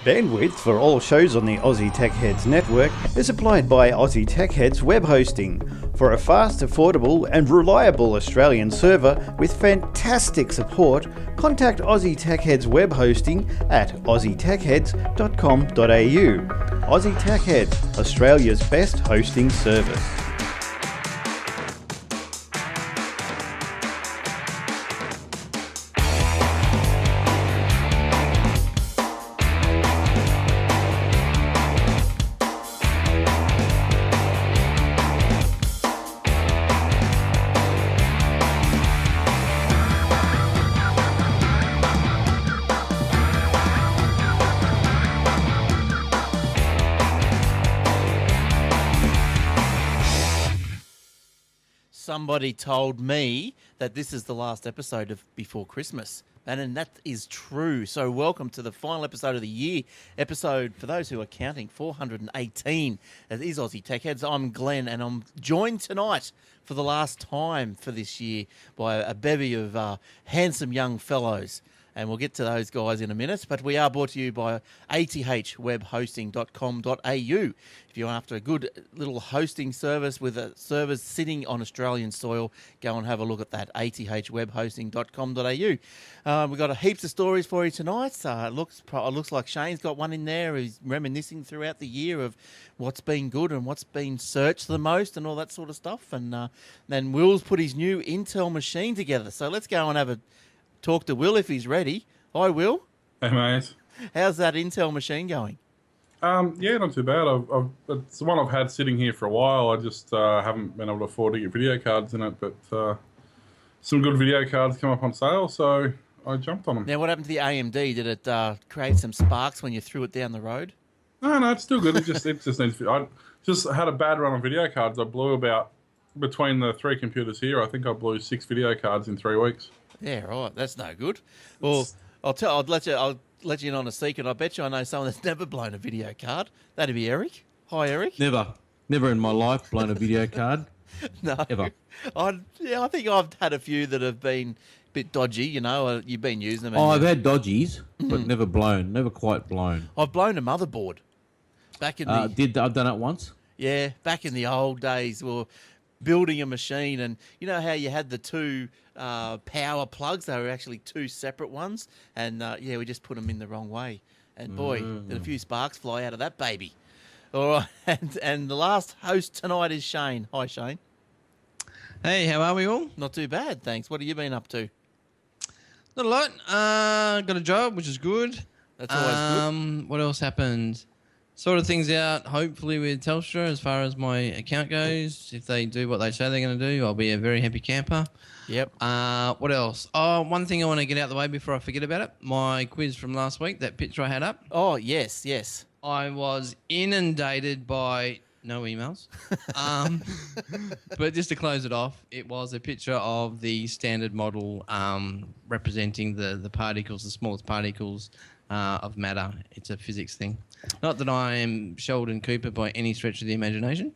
Bandwidth for all shows on the Aussie Tech Heads network is supplied by Aussie Tech Heads Web Hosting. For a fast, affordable and reliable Australian server with fantastic support, contact Aussie Tech Heads Web Hosting at aussietechheads.com.au. Aussie Tech Heads, Australia's best hosting service. Somebody told me that this is the last episode of Before Christmas, and that is true. So welcome to the final episode of the year. Episode, for those who are counting, 418. It is Aussie Tech Heads. I'm Glenn, and I'm joined tonight for the last time for this year by a bevy of handsome young fellows. And we'll get to those guys in a minute. But we are brought to you by athwebhosting.com.au. If you're after a good little hosting service with a servers sitting on Australian soil, go and have a look at that, athwebhosting.com.au. We've got heaps of stories for you tonight. It looks like Shane's got one in there. He's reminiscing throughout the year of what's been good and what's been searched the most and all that sort of stuff. And then Will's put his new Intel machine together. So let's go and have a talk to Will if he's ready. Hi, Will. Hey, mate. How's that Intel machine going? Yeah, not too bad. It's the one I've had sitting here for a while. I just haven't been able to afford to get video cards in it, but some good video cards come up on sale, so I jumped on them. Now, what happened to the AMD? Did it create some sparks when you threw it down the road? No, it's still good. It just needs. I just had a bad run on video cards. I blew between the three computers here, I think I blew 6 video cards in 3 weeks. Yeah, right. That's no good. Well, I'll let you in on a secret. I bet you I know someone that's never blown a video card. That'd be Eric. Hi, Eric. Never in my life blown a video card. No. Ever. I think I've had a few that have been a bit dodgy, you know. You've been using them. I've had dodgies, but never quite blown. I've blown a motherboard. Back in I've done it once. Yeah, back in the old days, we were building a machine, and you know how you had the two power plugs? They were actually two separate ones, and we just put them in the wrong way. And boy, did a few sparks fly out of that baby. All right, and the last host tonight is Shane. Hi, Shane. Hey, how are we all? Not too bad, thanks. What have you been up to? Not a lot. Got a job, which is good. That's always good. What else happened? Sorted things out, hopefully, with Telstra as far as my account goes. If they do what they say they're going to do, I'll be a very happy camper. Yep. What else? Oh, one thing I want to get out of the way before I forget about it. My quiz from last week, that picture I had up. Oh, yes. I was inundated by no emails. But just to close it off, it was a picture of the standard model representing the particles, the smallest particles of matter. It's a physics thing. Not that I am Sheldon Cooper by any stretch of the imagination,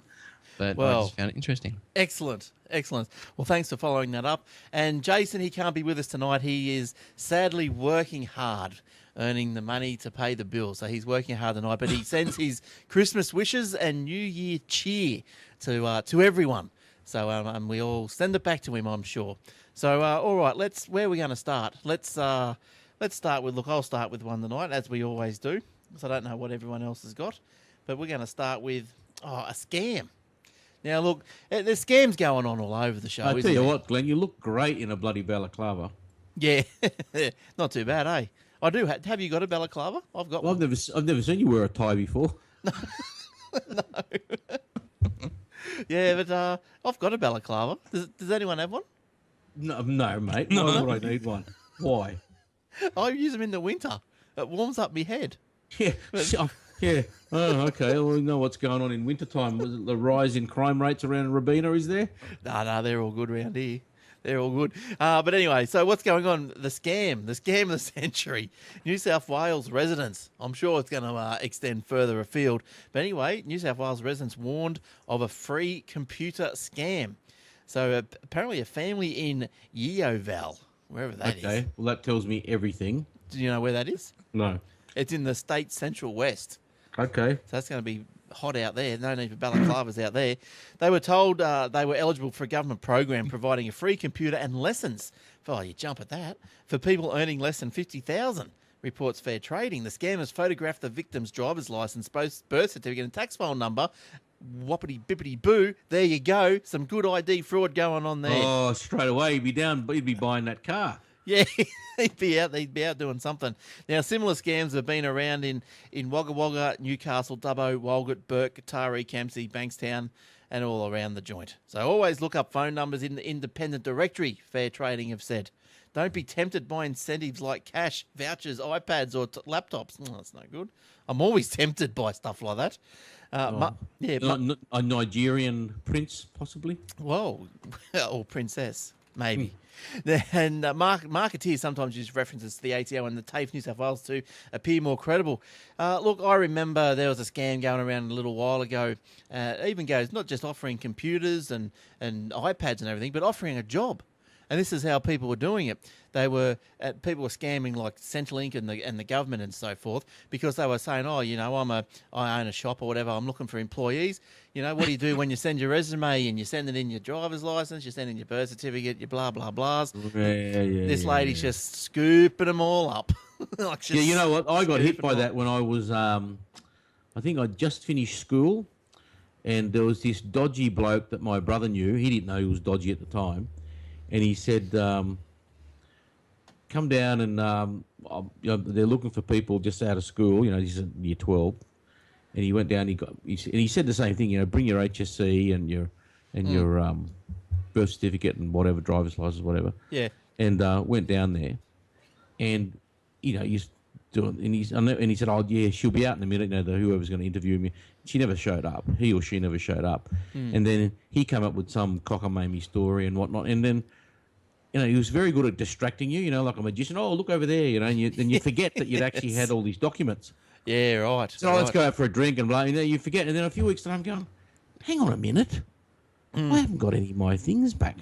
but I just found it interesting. Excellent. Well, thanks for following that up. And Jason, he can't be with us tonight. He is sadly working hard, earning the money to pay the bills. So he's working hard tonight, but he sends his Christmas wishes and New Year cheer to everyone. So and we all send it back to him, I'm sure. So all right, where are we going to start? Let's start with. Look, I'll start with one tonight, as we always do. So I don't know what everyone else has got, but we're going to start with a scam. Now, look, there's scams going on all over the show. I tell you what, Glenn, you look great in a bloody balaclava. Yeah, not too bad, eh? I do. Have you got a balaclava? I've got one. I've never seen you wear a tie before. No. Yeah, but I've got a balaclava. Does anyone have one? No, mate. Why would I need one? Why? I use them in the winter. It warms up my head. Yeah. Yeah. Oh, okay. Well, we know what's going on in wintertime. Was it the rise in crime rates around Rabina, is there? No, they're all good around here. They're all good. But anyway, so what's going on? The scam of the century. New South Wales residents. I'm sure it's going to extend further afield. But anyway, New South Wales residents warned of a free computer scam. So apparently a family in Yeovil, wherever that is. Okay, well, that tells me everything. Do you know where that is? No. It's in the state central west. Okay. So that's going to be hot out there. No need for balaclavas out there. They were told they were eligible for a government program providing a free computer and lessons. Oh, you jump at that. For people earning less than $50,000, reports Fair Trading. The scammers photographed the victim's driver's license, birth certificate and tax file number. Whoppity bippity boo. There you go. Some good ID fraud going on there. Oh, straight away he'd be buying that car. Yeah, he'd be out doing something. Now, similar scams have been around in Wagga Wagga, Newcastle, Dubbo, Walgett, Burke, Katari, Campsie, Bankstown, and all around the joint. So always look up phone numbers in the independent directory, Fair Trading have said. Don't be tempted by incentives like cash, vouchers, iPads, or laptops. Oh, that's no good. I'm always tempted by stuff like that. A Nigerian prince, possibly. Whoa, or princess, maybe. And marketeers sometimes use references to the ATO and the TAFE New South Wales to appear more credible. Look, I remember there was a scam going around a little while ago. It even goes not just offering computers and iPads and everything, but offering a job. And this is how people were doing it. People were scamming like Centrelink and the government and so forth, because they were saying, oh, you know, I own a shop or whatever. I'm looking for employees. You know, what do you do when you send your resume and you send it in your driver's license, you send in your birth certificate, your blah blah blahs. This lady's just scooping them all up. You know what? I got hit by that when I was, I think I just finished school, and there was this dodgy bloke that my brother knew. He didn't know he was dodgy at the time. And he said, come down and they're looking for people just out of school. You know, he's in year 12. And he went down. He said the same thing. You know, bring your HSC and your birth certificate and whatever, driver's license, whatever. Yeah. And went down there, and you know, he's doing. And he said, oh yeah, she'll be out in a minute. You know, whoever's going to interview me. She never showed up. He or she never showed up. And then he came up with some cockamamie story and whatnot. And then, you know, he was very good at distracting you, you know, like a magician. Oh, look over there, you know, and you forget that you'd actually had all these documents. Yeah, right. So let's go out for a drink and blah. And then you forget. And then a few weeks later, I'm going, hang on a minute. I haven't got any of my things back.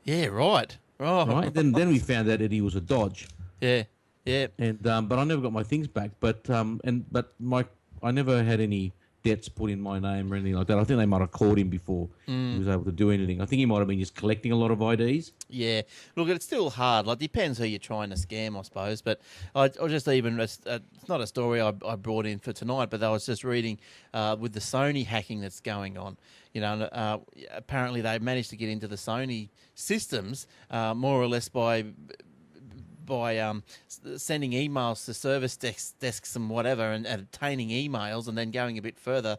Yeah, right. Oh. Right. Then we found out that he was a dodge. Yeah, yeah. And but I never got my things back. But I never had any debts put in my name or anything like that. I think they might have caught him before he was able to do anything. I think he might have been just collecting a lot of IDs. Yeah. Look, it's still hard. Like, depends who you're trying to scam, I suppose. But I just even, it's not a story I brought in for tonight, but I was just reading with the Sony hacking that's going on. You know, apparently they managed to get into the Sony systems more or less by sending emails to service desks and whatever, and obtaining emails, and then going a bit further,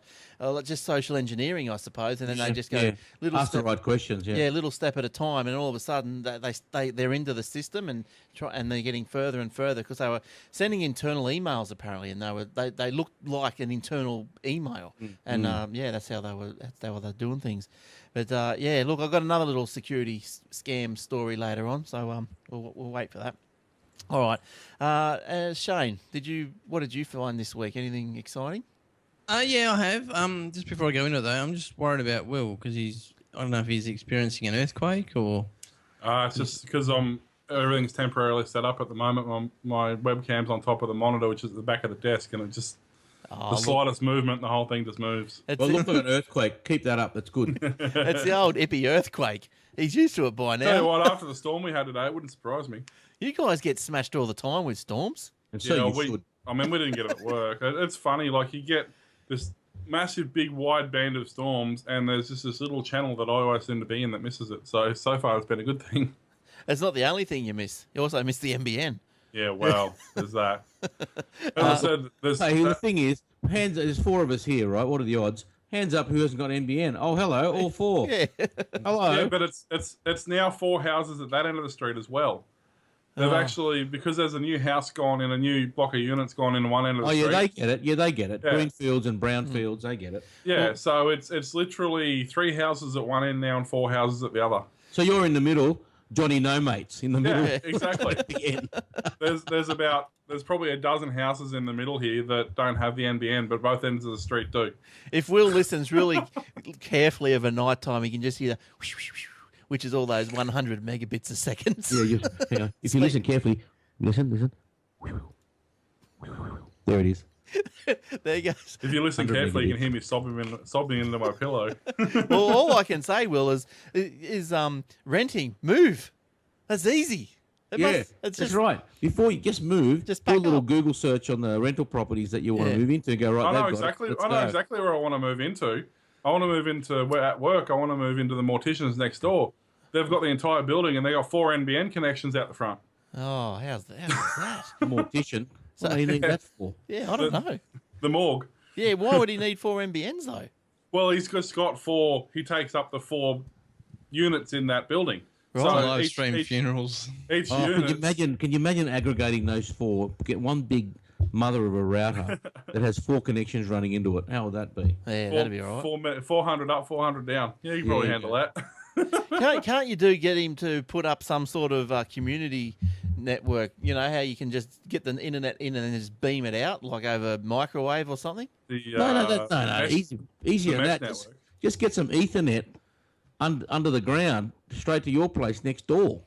just social engineering, I suppose. And then they just go ask the right questions. Yeah, little step at a time, and all of a sudden they're into the system and they're getting further and further, because they were sending internal emails apparently, and they looked like an internal email, and that's how they were doing things. But look, I've got another little security scam story later on, so we'll wait for that. All right, Shane, what did you find this week? Anything exciting? Yeah, I have. Just before I go into it, though, I'm just worried about Will, because I don't know if he's experiencing an earthquake or. It's just because everything's temporarily set up at the moment. My webcam's on top of the monitor, which is at the back of the desk, and it just the slightest movement, the whole thing just moves. Well, look like an earthquake. Keep that up. That's good. It's the old Ippy earthquake. He's used to it by now. Tell you what, after the storm we had today, it wouldn't surprise me. You guys get smashed all the time with storms. And so you should. I mean, we didn't get it at work. It's funny, like you get this massive, big, wide band of storms, and there's just this little channel that I always seem to be in that misses it. So far, it's been a good thing. It's not the only thing you miss. You also miss the NBN. Yeah, well, there's that. As I said, the thing is, there's four of us here, right? What are the odds? Hands up who hasn't got NBN. Oh, hello, all four. Yeah. Hello. Yeah, but it's now 4 houses at that end of the street as well. They've actually, because there's a new house gone in, a new block of units gone in one end of the street. Oh, yeah, they get it. Yeah, they get it. Yeah. Greenfields and brownfields, they get it. Yeah, so it's literally 3 houses at one end now and 4 houses at the other. So you're in the middle, Johnny No Mates in the middle. Yeah, exactly. There's probably a dozen houses in the middle here that don't have the NBN, but both ends of the street do. If Will listens really carefully of a night time, he can just hear the which is all those 100 megabits a second. Yeah, hang on. If you listen carefully, listen. There it is. There you go. If you listen 100 carefully, you can megabits. hear me sobbing into my pillow. Well, all I can say, Will, is renting. Move. That's easy. It's that's just right. Before you just move, Just do a pack little up. Google search on the rental properties that you want Yeah. to move into. And go right. I know they've got it. exactly. Let's I know go. exactly where I want to move into. I want to move into where at work. I want to move into the morticians next door. They've got the entire building and they got 4 NBN connections out the front. Oh, how's that? Mortician. What do you need that for? Yeah, I don't know. The morgue. Yeah, why would he need 4 MBNs though? Well, he's just got 4. He takes up the 4 units in that building. Right. Live each- stream each- funerals. Each Oh, unit. can you imagine aggregating those 4? Get one big mother of a router that has 4 connections running into it. How would that be? Yeah, that'd be all right. 400 up, 400 down. Yeah, you can probably Yeah. handle that. Can't you get him to put up some sort of community network? You know how you can just get the internet in and then just beam it out like over microwave or something? The, No. mesh- Easier than mesh that. Just, network. just get some Ethernet under the ground straight to your place next door.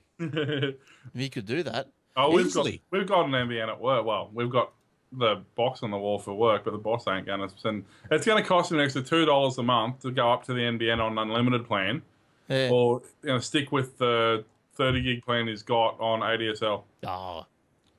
He could do that. Oh, Easily. we've got an NBN at work. Well, we've got the box on the wall for work, but the boss ain't going to send. It's going to cost him an extra $2 a month to go up to the NBN on unlimited plan, Yeah. or stick with the 30 gig plan he's got on ADSL. Oh,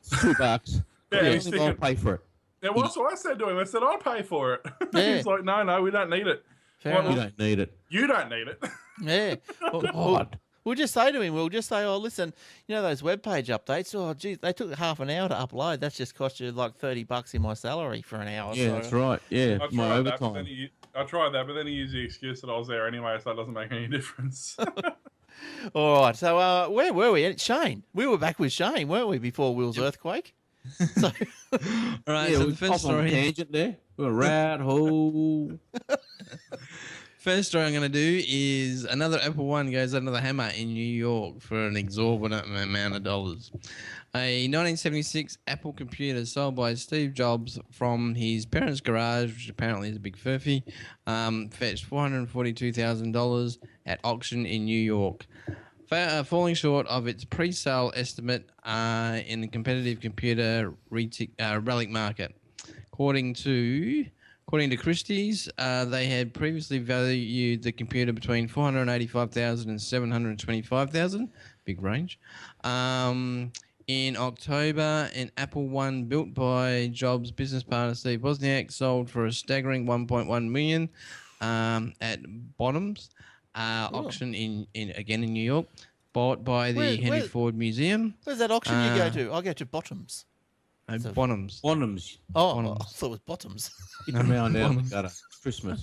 It's $2. Yeah, Yeah, he's I'll thinking- pay for it. Yeah, well, that's what I said to him. I said I'll pay for it. Yeah. He's like, no, we don't need it. fair Well, You enough. don't need it. You don't need it. Yeah. Well, God. we'll just say to him, we'll just say, oh, listen, you know those web page updates? Oh, geez, they took half an hour to upload. That's just cost you like $30 in my salary for an hour. Yeah, so. that's right. Yeah, I my tried that, but overtime. then I tried that, but then he used the excuse that I was there anyway, so it doesn't make any difference. All right. So where were we? Shane. We were back with Shane, weren't we, before Will's earthquake? So, All right, Yeah, so we're the first off on a story. tangent there. We're a rat hole. First story I'm going to do is another Apple One goes under the hammer in New York for an exorbitant amount of dollars. A 1976 Apple computer sold by Steve Jobs from his parents' garage, which apparently is a big furphy, fetched $442,000 at auction in New York, falling short of its pre-sale estimate in the competitive computer relic market. According to Christie's, they had previously valued the computer between $485,000 and $725,000, big range. In October, an Apple One built by Jobs' business partner Steve Wozniak sold for a staggering $1.1 million at Bottoms auction in New York, bought by the Henry where- Ford Museum. where's that auction you go to? I go to Bottoms. Bottoms. Bonhams. Oh, Bottoms. I thought it was Bottoms. Hit the mound out the gutter. Christmas.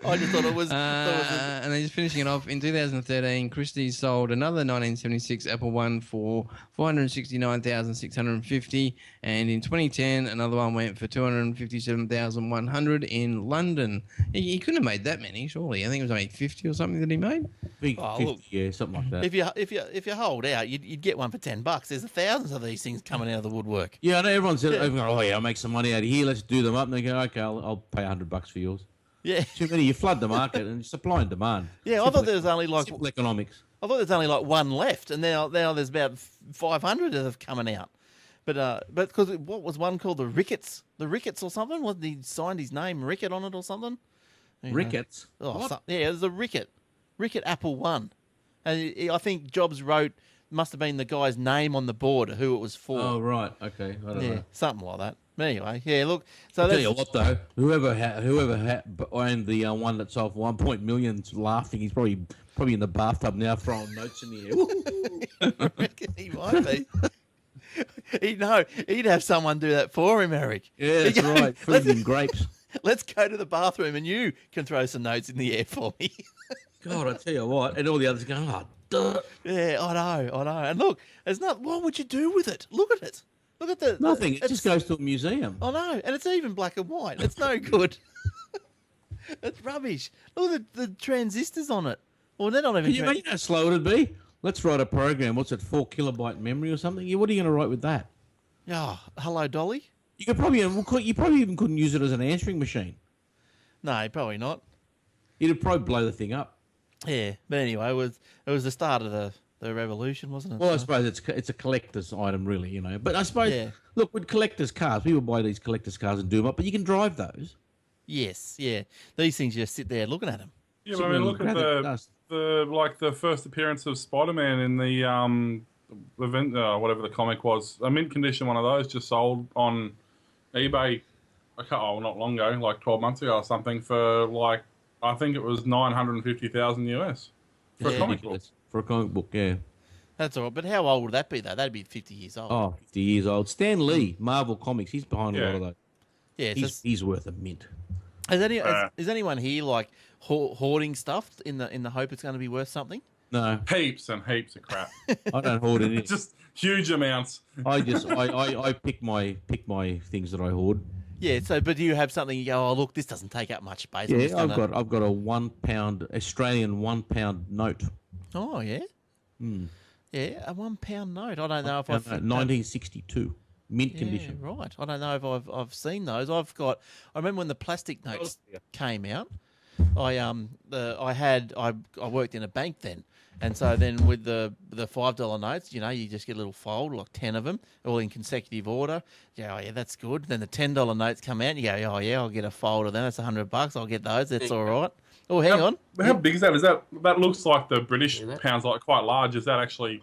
I just thought it was. And then just finishing it off, in 2013, Christie's sold another 1976 Apple One for $469,650, and in 2010, another one went for $257,100 in London. He couldn't have made that many, surely. I think it was only 50 or something that he made. Big Oh, 50, look. yeah, something like that. If you hold out, you'd get one for $10. There's thousands of these things coming out of the woodwork. Yeah, I know everyone said, oh yeah, I'll make some money out of here. Let's do them up. And they go, okay, I'll pay $100 for yours. Yeah, Too many. You flood the market and supply and demand. yeah. I thought there was only like Simple economics. one left, and now there's about 500 that have coming out. But because what was one called the Ricketts or something? Wasn't he signed his name Rickett on it or something? You know. Ricketts. Oh, What? yeah, there's a Rickett Apple One, and I think Jobs wrote must have been the guy's name on the board who it was for. Oh right, okay. I don't yeah, know. something like that. But anyway, yeah. Look, so I'll tell that's you what though, whoever owned the one that sold for 1 million laughing. He's probably in the bathtub now throwing notes in the air. I reckon he might be. He'd have someone do that for him, Eric. Yeah, that's He'd go, right. Feeding him grapes. Let's go to the bathroom and you can throw some notes in the air for me. God, I tell you what, and all the others going, oh, duh. Yeah, I know. And look, there's not. What would you do with it? Look at it. Look at the Nothing. It it's- just goes to a museum. I know, and it's even black and white. It's no good. It's rubbish. Look at the transistors on it. Well, they're not even. Can you imagine how slow it'd be? Let's write a program. What's it, 4 kilobyte memory or something? What are you going to write with that? Oh, hello, Dolly. You probably even couldn't use it as an answering machine. No, probably not. It'd probably blow the thing up. Yeah, but anyway, it was the start of the revolution, wasn't it? Well, I So- suppose it's a collector's item, really, you know. But I suppose Yeah. Look, with collectors' cars, people buy these collectors' cars and do them up, but you can drive those. Yes, yeah. These things, you just sit there looking at them. Yeah, but I mean, look at the first appearance of Spider-Man in the event, whatever the comic was. A mint condition one of those just sold on eBay. Not long ago, like 12 months ago or something, for like I think it was $950,000 US for a comic book. For a comic book, yeah. That's all right. But how old would that be, though? That'd be 50 years old. Oh, 50 years old. Stan Lee, Marvel Comics, he's behind a lot of those. Yeah, he's worth a mint. Is anyone here like hoarding stuff in the hope it's going to be worth something? No. Heaps and heaps of crap. I don't hoard anything. Just huge amounts. I pick my things that I hoard. Yeah. So, but do you have something you go, oh look, this doesn't take up much space? Yeah, I've got a £1 Australian £1 note. Oh yeah. Yeah, a £1 note. I don't know if I've 1962 mint condition. Right. I don't know if I've seen those. I remember when the plastic notes came out. I worked in a bank then, and so then with the $5 notes, you just get a little fold, like 10 of them, all in consecutive order. Yeah, oh yeah, that's good. Then the $10 notes come out, and you go, oh yeah, I'll get a fold of them. That's $100. I'll get those. That's all right. Oh, hang on. How big is that? That looks like the British pound's like quite large. Is that actually?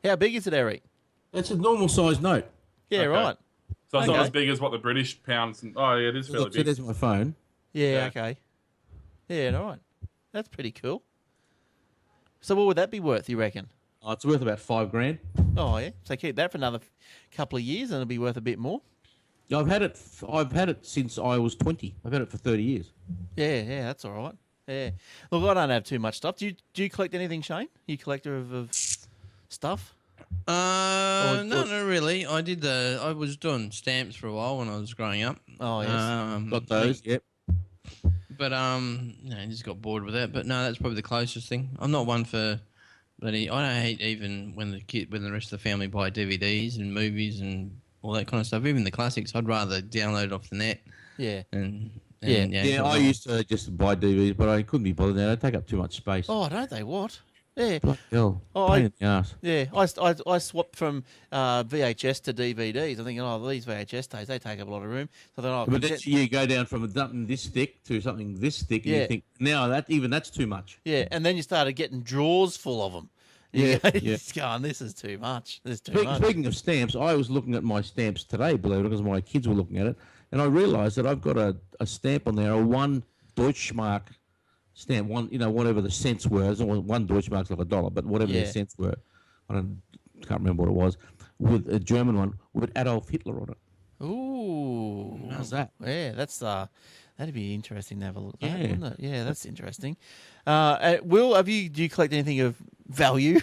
How big is it, Eric? It's a normal size note. Yeah, right. So it's not as big as what the British pounds. Oh yeah, it is fairly big. There's my phone. Yeah, okay. Yeah, all right. That's pretty cool. So what would that be worth, you reckon? Oh, it's worth about $5,000. Oh yeah. So keep that for another couple of years, and it'll be worth a bit more. I've had it since I was 20. I've had it for 30 years. Yeah, that's all right. Yeah. Look, I don't have too much stuff. Do you collect anything, Shane? You a collector of stuff? No, not really. I was doing stamps for a while when I was growing up. Oh yes. Got those. Yep. But I just got bored with that. But no, that's probably the closest thing. I'm not one for bloody. I don't hate even when the rest of the family buy DVDs and movies and all that kind of stuff. Even the classics, I'd rather download it off the net. Yeah. Yeah. I used to just buy DVDs, but I couldn't be bothered now. They take up too much space. Oh, don't they? What? Yeah. Hell, pain in the ass. Yeah, I swapped from VHS to DVDs. I'm thinking, these VHS tapes, they take up a lot of room. So then but then you go down from something this thick to something this thick, and you think, now that's too much. Yeah, and then you started getting drawers full of them. Just going, this is too much. Speaking of stamps, I was looking at my stamps today, believe it, because my kids were looking at it, and I realised that I've got a stamp on there, a one Deutschmark stamp, whatever the cents were. One Deutschmark's like $1, but whatever the cents were, I can't remember what it was, with a German one with Adolf Hitler on it. Ooh, how's that? Yeah, that'd be interesting to have a look at, wouldn't it? Yeah, that's interesting. Will, do you collect anything of value?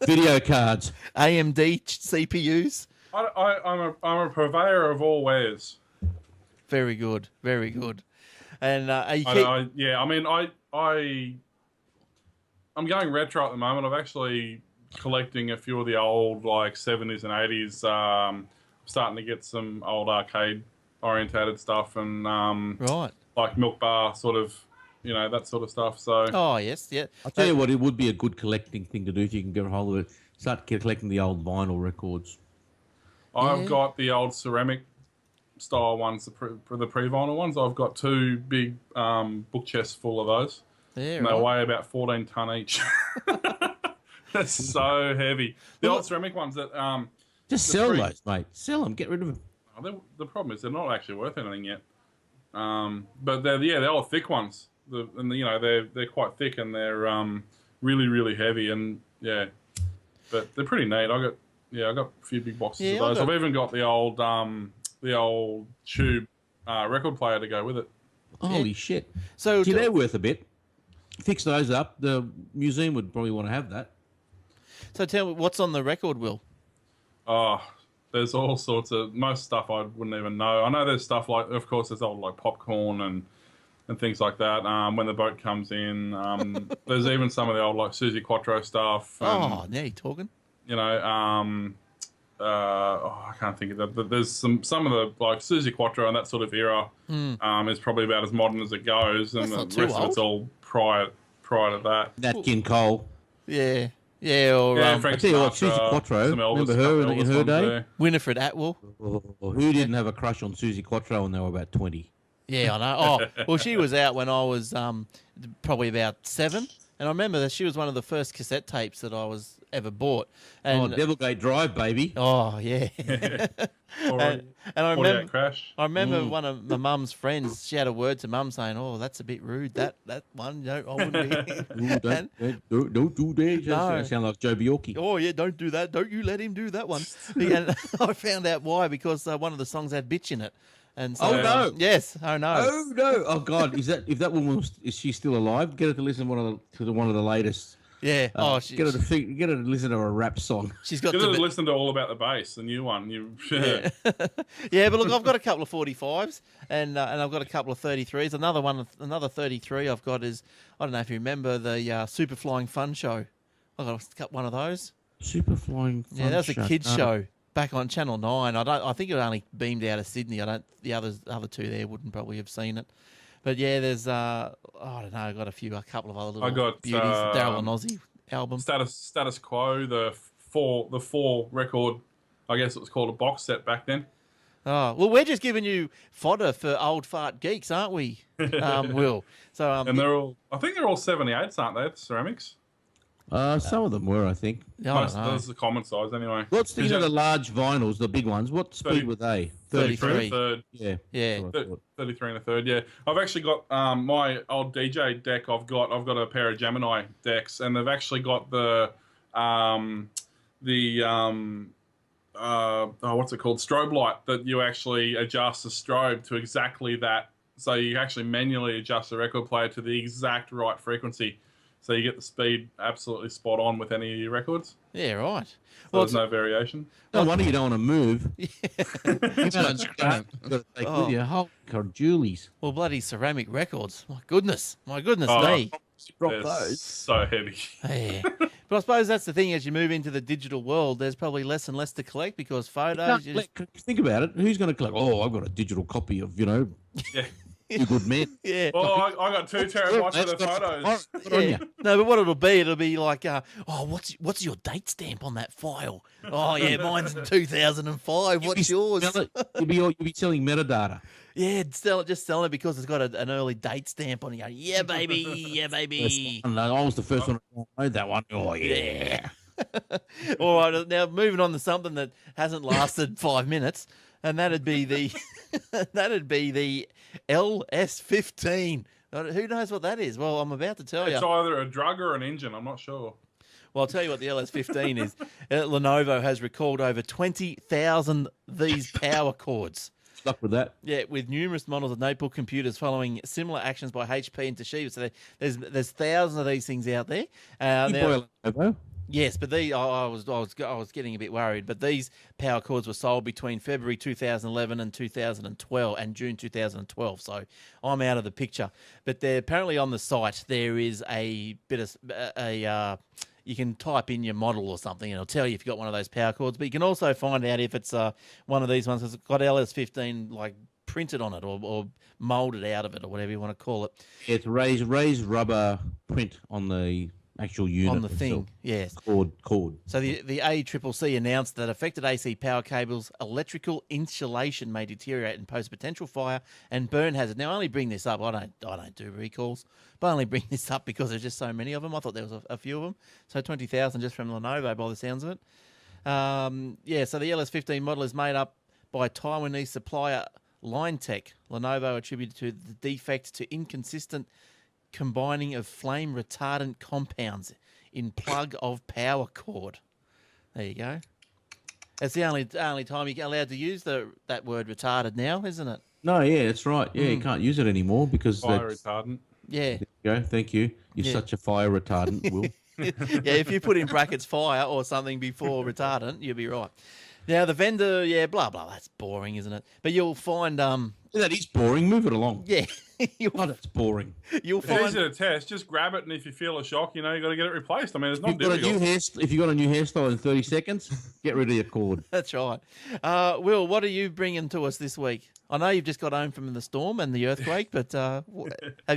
Video cards, AMD CPUs. I'm a purveyor of all wares. Very good, very good. And I'm going retro at the moment. I'm actually collecting a few of the old like 70s and 80s. Starting to get some old arcade orientated stuff and like Milk Bar sort of, that sort of stuff. So yes, yeah. I'll tell you what, it would be a good collecting thing to do if you can get a hold of it. Start collecting the old vinyl records. I've got the old ceramic style ones, the pre-vinyl ones. I've got two big book chests full of those. Yeah, and they weigh about 14 ton each. That's so heavy. The old ceramic ones that just sell those, mate. Sell them. Get rid of them. The problem is they're not actually worth anything yet. But they're all thick ones. They're quite thick and they're really really heavy and but they're pretty neat. I got a few big boxes of those. I've even got the old tube record player to go with it. Holy shit! So they're worth a bit. Fix those up. The museum would probably want to have that. So tell me, what's on the record, Will? Oh, there's all sorts of most stuff I wouldn't even know. I know there's stuff like, of course, there's old like Popcorn and things like that. When the boat comes in, there's even some of the old like Susie Quattro stuff. Now you're talking. I can't think of that. But there's some of the like Susie Quattro and that sort of era is probably about as modern as it goes, and the rest of it's all prior to that. Nat King Cole. Yeah. Yeah, or Yeah, I Frank tell you what, Sinatra, Susie Quattro, some Elvis, remember her Elvis in her ones day? there. Winifred Atwell. Or who didn't have a crush on Susie Quattro when they were about 20? Yeah, I know. Oh, well, she was out when I was probably about 7, and I remember that she was one of the first cassette tapes that I was ever bought. And Devilgate Drive, baby. oh yeah, Or and I 48 remember. Crash. I remember one of my mum's friends. She had a word to mum saying, "Oh, that's a bit rude. That one, no, I wouldn't be." Ooh, don't do that. No. Sound like Joe Bjorky. Oh yeah, don't do that. Don't you let him do that one. And I found out why, because one of the songs had bitch in it. And so, Oh, no. Yes. Oh no. Oh no! Oh God! If that woman is she still alive? Get her to listen to one of the latest. Yeah. Get her to listen to a rap song. She's got You to have to listen to All About the Bass, the new one. Yeah. Yeah, but look, I've got a couple of 45s and I've got a couple of 33s. Another 33 I've got is, I don't know if you remember the Super Flying Fun Show. I got one of those. Super Flying Fun Yeah, that was a kids No. show back on Channel 9. I think it only beamed out of Sydney. The other two there wouldn't probably have seen it. But yeah, there's I don't know, a couple of other little I got, beauties. Daryl and Aussie album. Status Quo, the four record, I guess it was called a box set back then. Oh, well, we're just giving you fodder for old fart geeks, aren't we, Will? So And I think they're all 78s, aren't they? The ceramics. Some of them were, I think. I don't know. Those are the common size anyway. What's the large vinyls, the big ones? What speed were they? 33. and a third. Yeah. Yeah. That's what I thought. 33 and a third, yeah. I've actually got my old DJ deck. I've got a pair of Gemini decks, and they've actually got the what's it called? Strobe light that you actually adjust the strobe to exactly that. So you actually manually adjust the record player to the exact right frequency. So you get the speed absolutely spot on with any of your records. Yeah, right. So Well, there's no variation. No wonder you don't want to move. That's much crap. You've got to take with you a whole card Julies. well, bloody ceramic records. My goodness Oh, me. Drop They're those. so heavy. Yeah. But I suppose that's the thing. As you move into the digital world, there's probably less and less to collect because photos. Think about it. Who's going to collect? Oh, I've got a digital copy of, Yeah. You Good Men. Yeah. Well, I got 2 terabytes worth of photos. Good on Yeah. you. No, but what it'll be like, what's your date stamp on that file? Oh yeah, mine's 2005. What's yours? You'll be selling metadata. Yeah, just selling it because it's got an early date stamp on it. Yeah, baby. Yeah, baby. No, I was the first one to know that one. Oh, yeah. All right, now moving on to something that hasn't lasted 5 minutes, and that'd be the LS15. Who knows what that is? Well, I'm about to tell you. It's either a drug or an engine. I'm not sure. Well, I'll tell you what the LS15 is. Lenovo has recalled over 20,000 these power cords. Stuck with that. Yeah, with numerous models of notebook computers following similar actions by HP and Toshiba. So there's thousands of these things out there. You buy a Lenovo? Yes, but I was getting a bit worried. But these power cords were sold between February 2011 and 2012 and June 2012. So I'm out of the picture. But they're apparently on the site. There is a bit of you can type in your model or something and it'll tell you if you've got one of those power cords. But you can also find out if it's one of these ones that's got LS15 like printed on it or molded out of it or whatever you want to call it. Yeah, it's raised rubber print on the actual unit. On the thing, yes. Cord. So the ACCC announced that affected AC power cables' electrical insulation may deteriorate and pose potential fire and burn hazard. Now, I only bring this up. I don't do recalls, but I only bring this up because there's just so many of them. I thought there was a few of them. So 20,000 just from Lenovo by the sounds of it. So the LS15 model is made up by Taiwanese supplier Linetech. Lenovo attributed to the defect to inconsistent combining of flame retardant compounds in plug of power cord. There you go. That's the only time you're allowed to use that word retarded now, isn't it? No, yeah, that's right. Yeah, you can't use it anymore because Fire that's... retardant. Yeah. There you go. Thank you. You're such a fire retardant, Will. Yeah, if you put in brackets fire or something before retardant, you'll be right. Now, the vendor, blah, blah, that's boring, isn't it? But you'll find... That is boring. Move it along. Yeah. Oh, that's boring. You'll It's easy find... to test. Just grab it, and if you feel a shock, you got to get it replaced. I mean, it's If not you've got difficult. if you've got a new hairstyle in 30 seconds, get rid of your cord. That's right. Will, what are you bringing to us this week? I know you've just got home from the storm and the earthquake, but have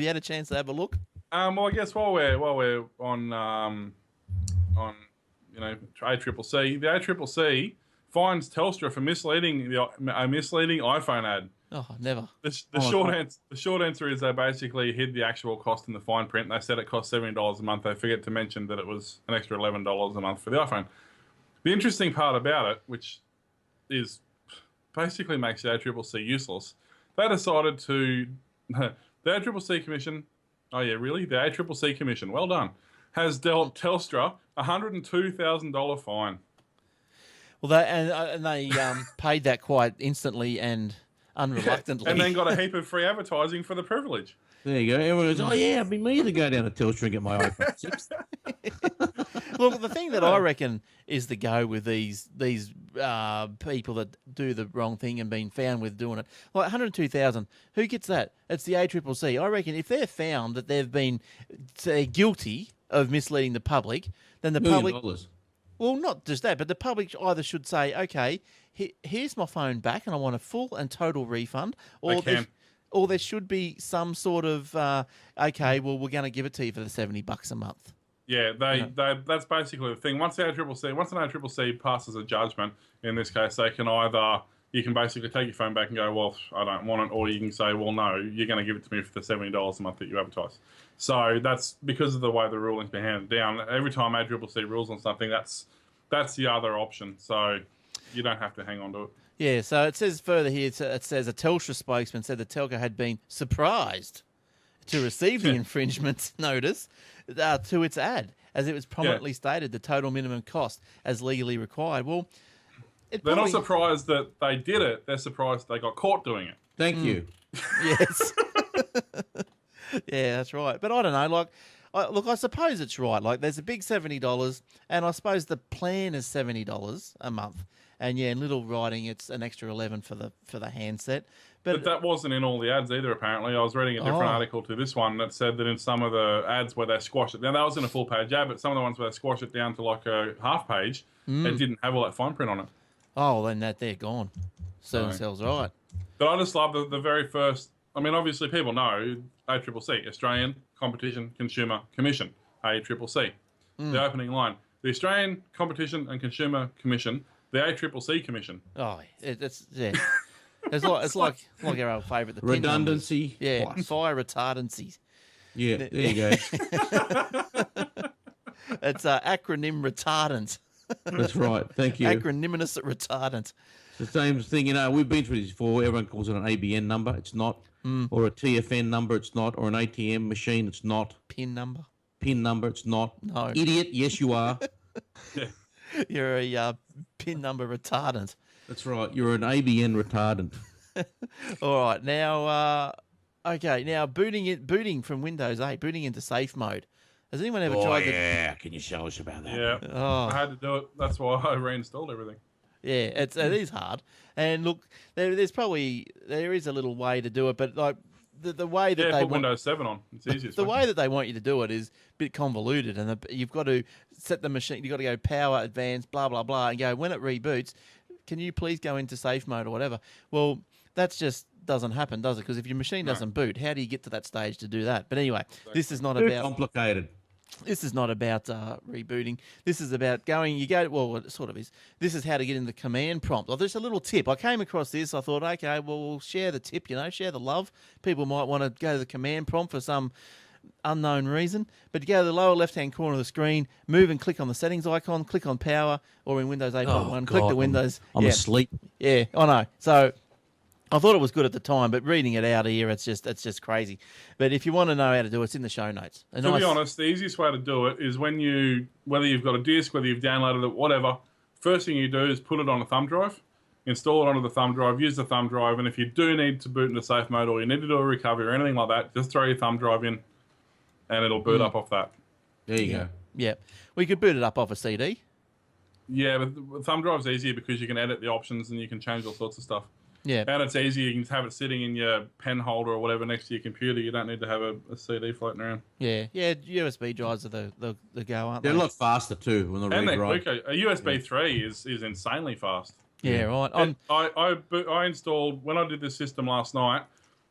you had a chance to have a look? Well, I guess while we're on ACCC. The ACCC fines Telstra for misleading a misleading iPhone ad. Oh, never. The short answer is they basically hid the actual cost in the fine print. They said it cost $70 a month. They forget to mention that it was an extra $11 a month for the iPhone. The interesting part about it, which is basically makes the ACCC useless, they decided to the ACCC Commission. Oh yeah, really? The ACCC Commission. Well done. Has dealt Telstra $102,000 fine. Well, they paid that quite instantly and unreluctantly. And then got a heap of free advertising for the privilege. There you go. Everyone goes, oh, yeah, it'd be me to go down to Telstra and get my iPhone 6. Look, the thing that I reckon is the go with these people that do the wrong thing and been found with doing it. Like 102,000, who gets that? It's the ACCC. I reckon if they're found that they've been guilty of misleading the public, then the public... Well, not just that, but the public either should say, okay, here's my phone back and I want a full and total refund, or there should be some sort of, okay, well, we're going to give it to you for the $70 a month. Yeah, that's basically the thing. Once an ACCC passes a judgment, in this case, you can basically take your phone back and go, well, I don't want it, or you can say, well, no, you're going to give it to me for the $70 a month that you advertise. So that's because of the way the ruling's been handed down. Every time ACCC rules on something, that's the other option. So you don't have to hang on to it. Yeah, so it says further here, it says a Telstra spokesman said the telco had been surprised to receive the infringement notice to its ad, as it was prominently stated the total minimum cost as legally required. Well, they're not surprised that they did it. They're surprised they got caught doing it. Thank you. Yes. Yeah, that's right. But I don't know. Look, I suppose it's right. Like, there's a big $70, and I suppose the plan is $70 a month. And yeah, in little writing, it's an extra $11 for the handset. But that wasn't in all the ads either. Apparently, I was reading a different article to this one that said that in some of the ads where they squash it down, that was in a full page ad, but some of the ones where they squash it down to like a half page, it didn't have all that fine print on it. Oh, then they're gone. So themselves right. But I just love the very first. I mean, obviously, people know ACCC, Australian Competition Consumer Commission, ACCC. The opening line: the Australian Competition and Consumer Commission, the ACCC Commission. Oh, it's It's like our old favourite, the redundancy. Yeah, fire retardancy. Yeah, there you go. It's acronym retardant. That's right. Thank you. Acronymous retardant. The same thing, we've been through this before. Everyone calls it an ABN number. It's not. Or a TFN number. It's not. Or an ATM machine. It's not. PIN number. PIN number. It's not. No. Idiot. Yes, you are. You're a PIN number retardant. That's right. You're an ABN retardant. All right. Now, now booting from Windows 8, booting into safe mode. Has anyone ever tried that? Yeah. Can you show us about that? Yeah. Oh. I had to do it. That's why I reinstalled everything. Yeah, it is hard. And look, there is a little way to do it, but like the way that they put Windows 7 on. It's easiest. The way that they want you to do it is a bit convoluted, and you've got to set the machine. You've got to go power, advanced, blah blah blah, and go when it reboots. Can you please go into safe mode or whatever? Well, that's just doesn't happen, does it? Because if your machine doesn't boot, how do you get to that stage to do that? But anyway, this is not about complicated. This is not about rebooting. This is about going. Well, it sort of is. This is how to get in the command prompt. Oh, there's a little tip. I came across this. I thought, okay, well, we'll share the tip. Share the love. People might want to go to the command prompt for some unknown reason. But you go to the lower left-hand corner of the screen, move and click on the settings icon, click on power, or in Windows 8.1, click the Windows. I'm asleep. Yeah, I know. So I thought it was good at the time, but reading it out here, it's just crazy. But if you want to know how to do it, it's in the show notes. To be honest, the easiest way to do it is whether you've got a disk, whether you've downloaded it, whatever, first thing you do is put it on a thumb drive, install it onto the thumb drive, use the thumb drive, and if you do need to boot into safe mode or you need to do a recovery or anything like that, just throw your thumb drive in and it'll boot up off that. There you go. Yeah. We could boot it up off a CD. Yeah, but the thumb drive's easier because you can edit the options and you can change all sorts of stuff. Yeah. And it's easy. You can have it sitting in your pen holder or whatever next to your computer. You don't need to have a CD floating around. Yeah. Yeah. USB drives are the go, aren't they? They're a lot faster too when they're read right. A USB 3 is insanely fast. Yeah, right. I installed, when I did this system last night,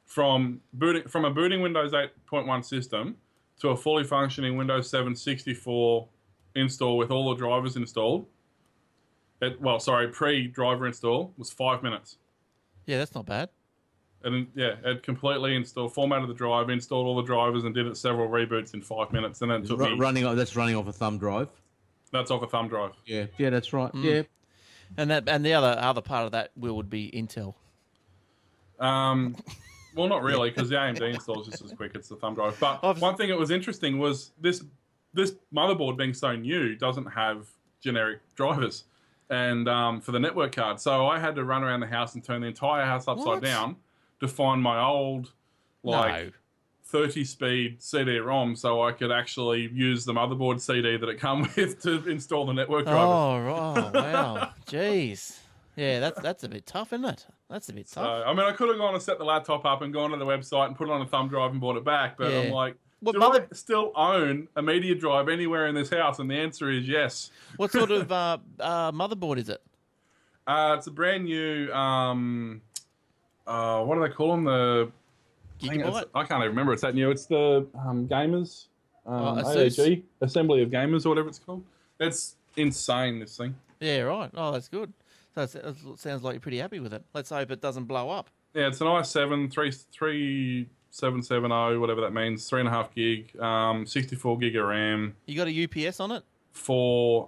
from a booting Windows 8.1 system to a fully functioning Windows 7 64 install with all the drivers installed, pre-driver install was 5 minutes. Yeah, that's not bad. And yeah, it completely formatted the drive, installed all the drivers, and did it several reboots in 5 minutes. And then it took me. That's running off a thumb drive. That's off a thumb drive. Yeah, that's right. Yeah. And the other part of that would be Intel. Well, not really, because the AMD install is just as quick. It's the thumb drive. But one thing that was interesting was this motherboard, being so new, doesn't have generic drivers and for the network card. So I had to run around the house and turn the entire house upside down to find my old 30-speed CD-ROM so I could actually use the motherboard CD that it come with to install the network driver. Oh, wow. Jeez. Yeah, that's a bit tough, isn't it? That's a bit tough. I mean, I could have gone and set the laptop up and gone to the website and put it on a thumb drive and bought it back, but I'm like, I still own a media drive anywhere in this house? And the answer is yes. What sort of motherboard is it? It's a brand new, what do they call them? I can't even remember. It's that new. It's the Gamers, AEG, Assembly of Gamers, or whatever it's called. It's insane, this thing. Yeah, right. Oh, that's good. So it sounds like you're pretty happy with it. Let's hope it doesn't blow up. Yeah, it's an i7 3770, whatever that means, 3.5 gig, 64 gig of RAM. You got a UPS on it? Four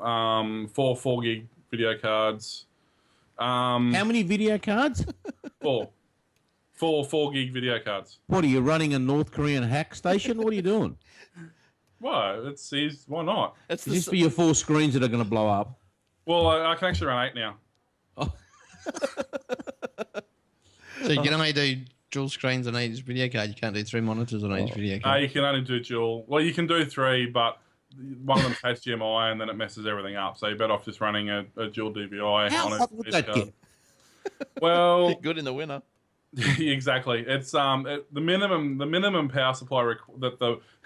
4 gig video cards. How many video cards? Four 4 gig video cards. What are you running, a North Korean hack station? What are you doing? Well, why not? Is this for your 4 screens that are going to blow up? Well, I can actually run 8 now. Oh. So you can only do dual screens on each video card. You can't do 3 monitors on each video card. You can only do dual. Well, you can do 3, but one of them's HDMI, and then it messes everything up. So you're better off just running a dual DVI. How hot would that get? Well, good in the winter. Exactly. It's the minimum power supply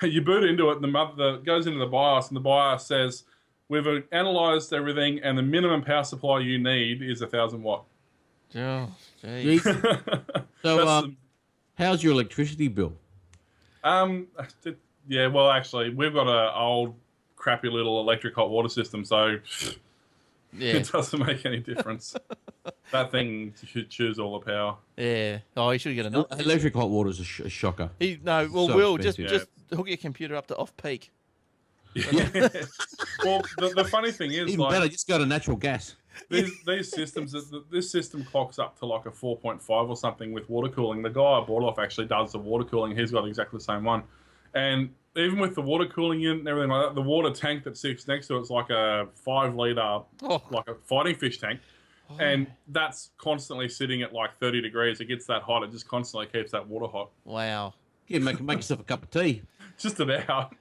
you boot into it. The goes into the BIOS, and the BIOS says we've analysed everything, and the minimum power supply you need is 1,000 watt. Oh, geez. So, how's your electricity bill? Yeah, well, actually, we've got an old, crappy little electric hot water system, so it doesn't make any difference. That thing should choose all the power. Yeah. Oh, you should get another. Electric hot water is a shocker. Will, just hook your computer up to off-peak. Yeah. Well, the funny thing is, even better, just go to natural gas. These systems, this system clocks up to like a 4.5 or something with water cooling. The guy I bought off actually does the water cooling. He's got exactly the same one. And even with the water cooling unit and everything like that, the water tank that sits next to it's like a 5-litre, like a fighting fish tank. Oh. And that's constantly sitting at like 30 degrees. It gets that hot. It just constantly keeps that water hot. Wow. Yeah, make yourself a cup of tea. Just about.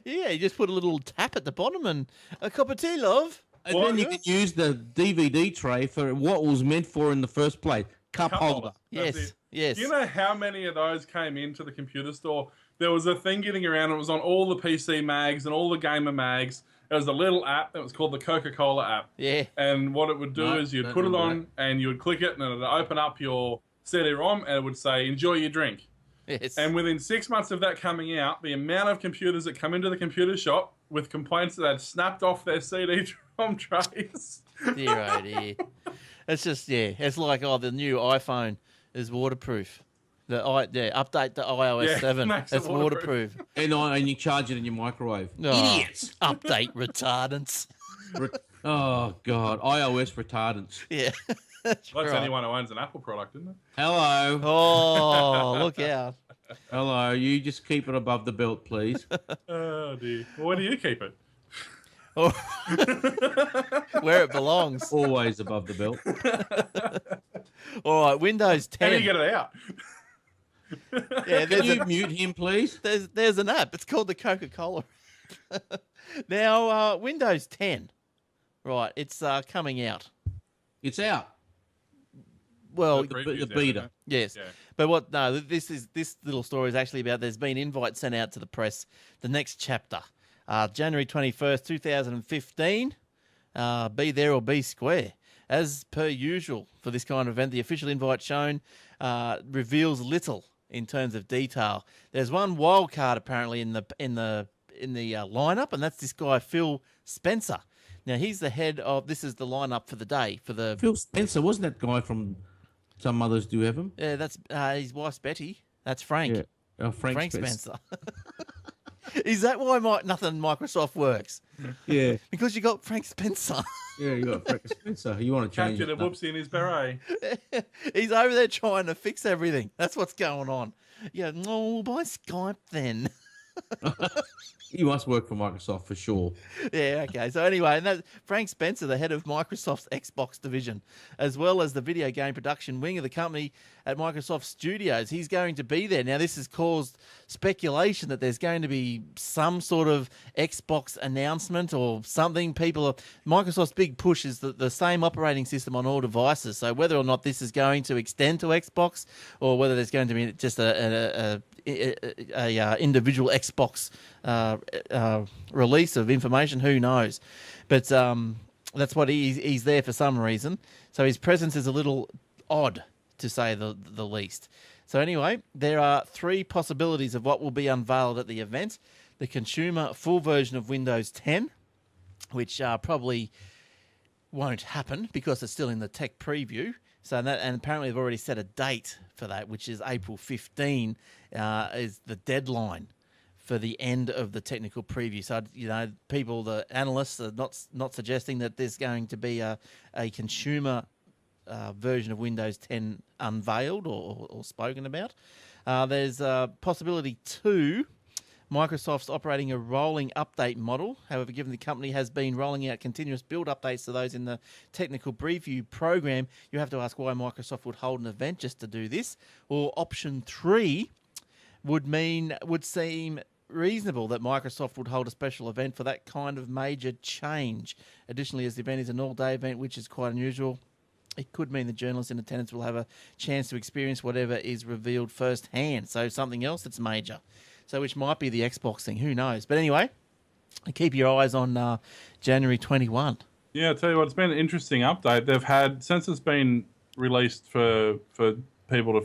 Yeah, you just put a little tap at the bottom and a cup of tea, love. And then you can use the DVD tray for what it was meant for in the first place. Cup holder. Yes. Do you know how many of those came into the computer store? There was a thing getting around. It was on all the PC mags and all the gamer mags. There was a little app that was called the Coca-Cola app. Yeah. And what it would do is you'd put it on and you would click it and it would open up your CD-ROM and it would say, enjoy your drink. Yes. And within 6 months of that coming out, the amount of computers that come into the computer shop with complaints that they'd snapped off their CD-ROM trays. Dear, oh dear. It's just, it's like, the new iPhone is waterproof. Update the iOS 7. It's waterproof. And you charge it in your microwave. Oh, idiots. Update retardants. Oh, God. iOS retardants. Yeah. That's anyone who owns an Apple product, isn't it? Hello. Oh, look out. Hello. You just keep it above the belt, please. Oh, dear. Well, where do you keep it? Oh. Where it belongs. Always above the belt. All right, Windows 10. How do you get it out? Yeah, can you mute him, please? There's an app. It's called the Coca-Cola. Now, Windows 10. Right, it's coming out. It's out. Well, the beta. Yes. Yeah. But this little story is actually about there's been invites sent out to the press. The next chapter, January 21st, 2015. Be there or be square. As per usual for this kind of event, the official invite shown reveals little in terms of detail. There's one wild card apparently in the lineup, and that's this guy Phil Spencer. Now he's the head of. This is the lineup for the day for the. Phil Spencer, wasn't that guy from Some Mothers Do Have Him? Yeah, that's his wife's Betty. That's Frank. Yeah. Oh, Frank Spencer. Is that why nothing Microsoft works? Yeah. Because you got Frank Spencer. Yeah, you got Frank Spencer. You want to change Captured it? a whoopsie in his beret. He's over there trying to fix everything. That's what's going on. Yeah, no, by Skype then. You must work for Microsoft for sure. Yeah, okay. So anyway, and that's Frank Spencer, the head of Microsoft's Xbox division, as well as the video game production wing of the company at Microsoft Studios. He's going to be there. Now, this has caused speculation that there's going to be some sort of Xbox announcement or something. Microsoft's big push is the same operating system on all devices. So whether or not this is going to extend to Xbox or whether there's going to be just a individual Xbox release of information, who knows? But that's what he's there for some reason. So his presence is a little odd, to say the least. So anyway, there are 3 possibilities of what will be unveiled at the event. The consumer full version of Windows 10, which probably won't happen because it's still in the tech preview. And apparently they've already set a date for that, which is April 15 is the deadline for the end of the technical preview. So, the analysts are not suggesting that there's going to be a consumer version of Windows 10 unveiled or spoken about. There's a possibility 2. Microsoft's operating a rolling update model. However, given the company has been rolling out continuous build updates to those in the technical preview program, you have to ask why Microsoft would hold an event just to do this. Or option 3 would seem reasonable that Microsoft would hold a special event for that kind of major change. Additionally, as the event is an all-day event, which is quite unusual, it could mean the journalists in attendance will have a chance to experience whatever is revealed firsthand. So something else that's major. So which might be the Xbox thing, who knows? But anyway, keep your eyes on January 21. Yeah, I'll tell you what, it's been an interesting update. They've had, since it's been released for people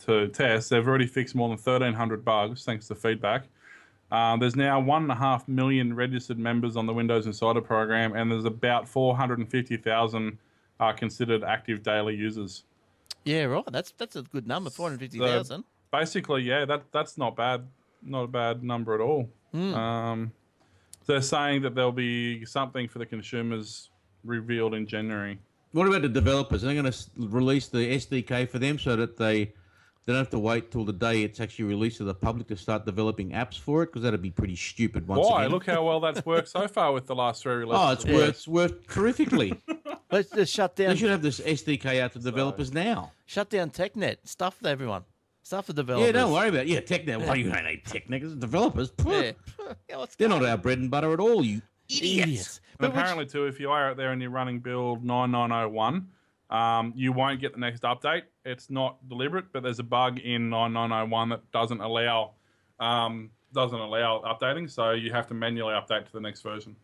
to test, they've already fixed more than 1,300 bugs thanks to feedback. There's now 1.5 million registered members on the Windows Insider program, and there's about 450,000 considered active daily users. Yeah, right. That's a good number, 450,000. Basically, yeah, that's not bad. Not a bad number at all. They're saying that there'll be something for the consumers revealed in January. What about the developers? Are they going to release the SDK for them so that they don't have to wait till the day it's actually released to the public to start developing apps for it? Because that'd be pretty stupid once Why? again. Look how well that's worked so far with the last 3 releases. Oh, it's worked terrifically. Let's just shut down. They should have this SDK out to developers now. Shut down TechNet. Stuff for everyone. Stuff for developers. Yeah, don't worry about it. Yeah, TechNet. Why you don't need TechNet? It's developers. Yeah. They're not our bread and butter at all, you idiots. And apparently, too, if you are out there and you're running build 9901, you won't get the next update. It's not deliberate, but there's a bug in 9901 that doesn't allow updating, so you have to manually update to the next version.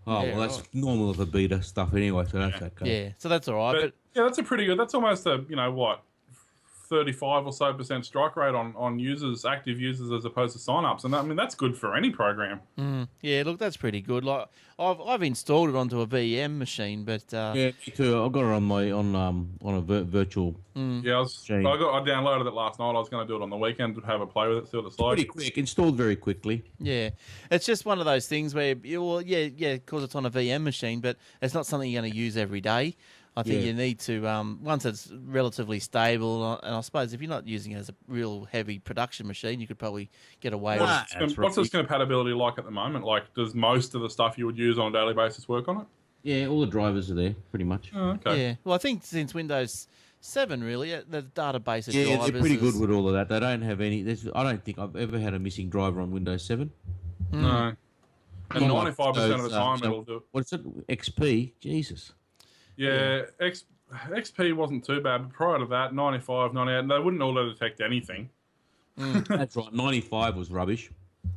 Oh, Yeah, well, that's right. normal of a beta stuff anyway, so that's okay. Yeah, so that's all right. But yeah, that's a pretty good. That's almost a 35 or so % strike rate on users, active users, as opposed to signups, and that's good for any program. Yeah, look, that's pretty good. Like I've installed it onto a VM machine, but Yeah, me too. I got it on a virtual. Yeah, I downloaded it last night. I was going to do it on the weekend to have a play with it, see what it's like. Pretty quick, installed very quickly. yeah, it's just one of those things where because it's on a VM machine, but it's not something you're going to use every day. I think you need to, once it's relatively stable, and I suppose if you're not using it as a real heavy production machine, you could probably get away with it. What's its compatibility like at the moment? Like, does most of the stuff you would use on a daily basis work on it? Yeah, all the drivers are there, pretty much. Oh, okay. Yeah, well, I think since Windows 7, really, the database of Yeah, drivers they're pretty good is- with all of that. They don't have any. I don't think I've ever had a missing driver on Windows 7. No. And Not like 95% of the time so- it'll do it. What's it? XP? Jesus. Yeah, XP wasn't too bad, but prior to that, 95, 98, they wouldn't auto detect anything. That's right. 95 was rubbish. Hey, Yeah,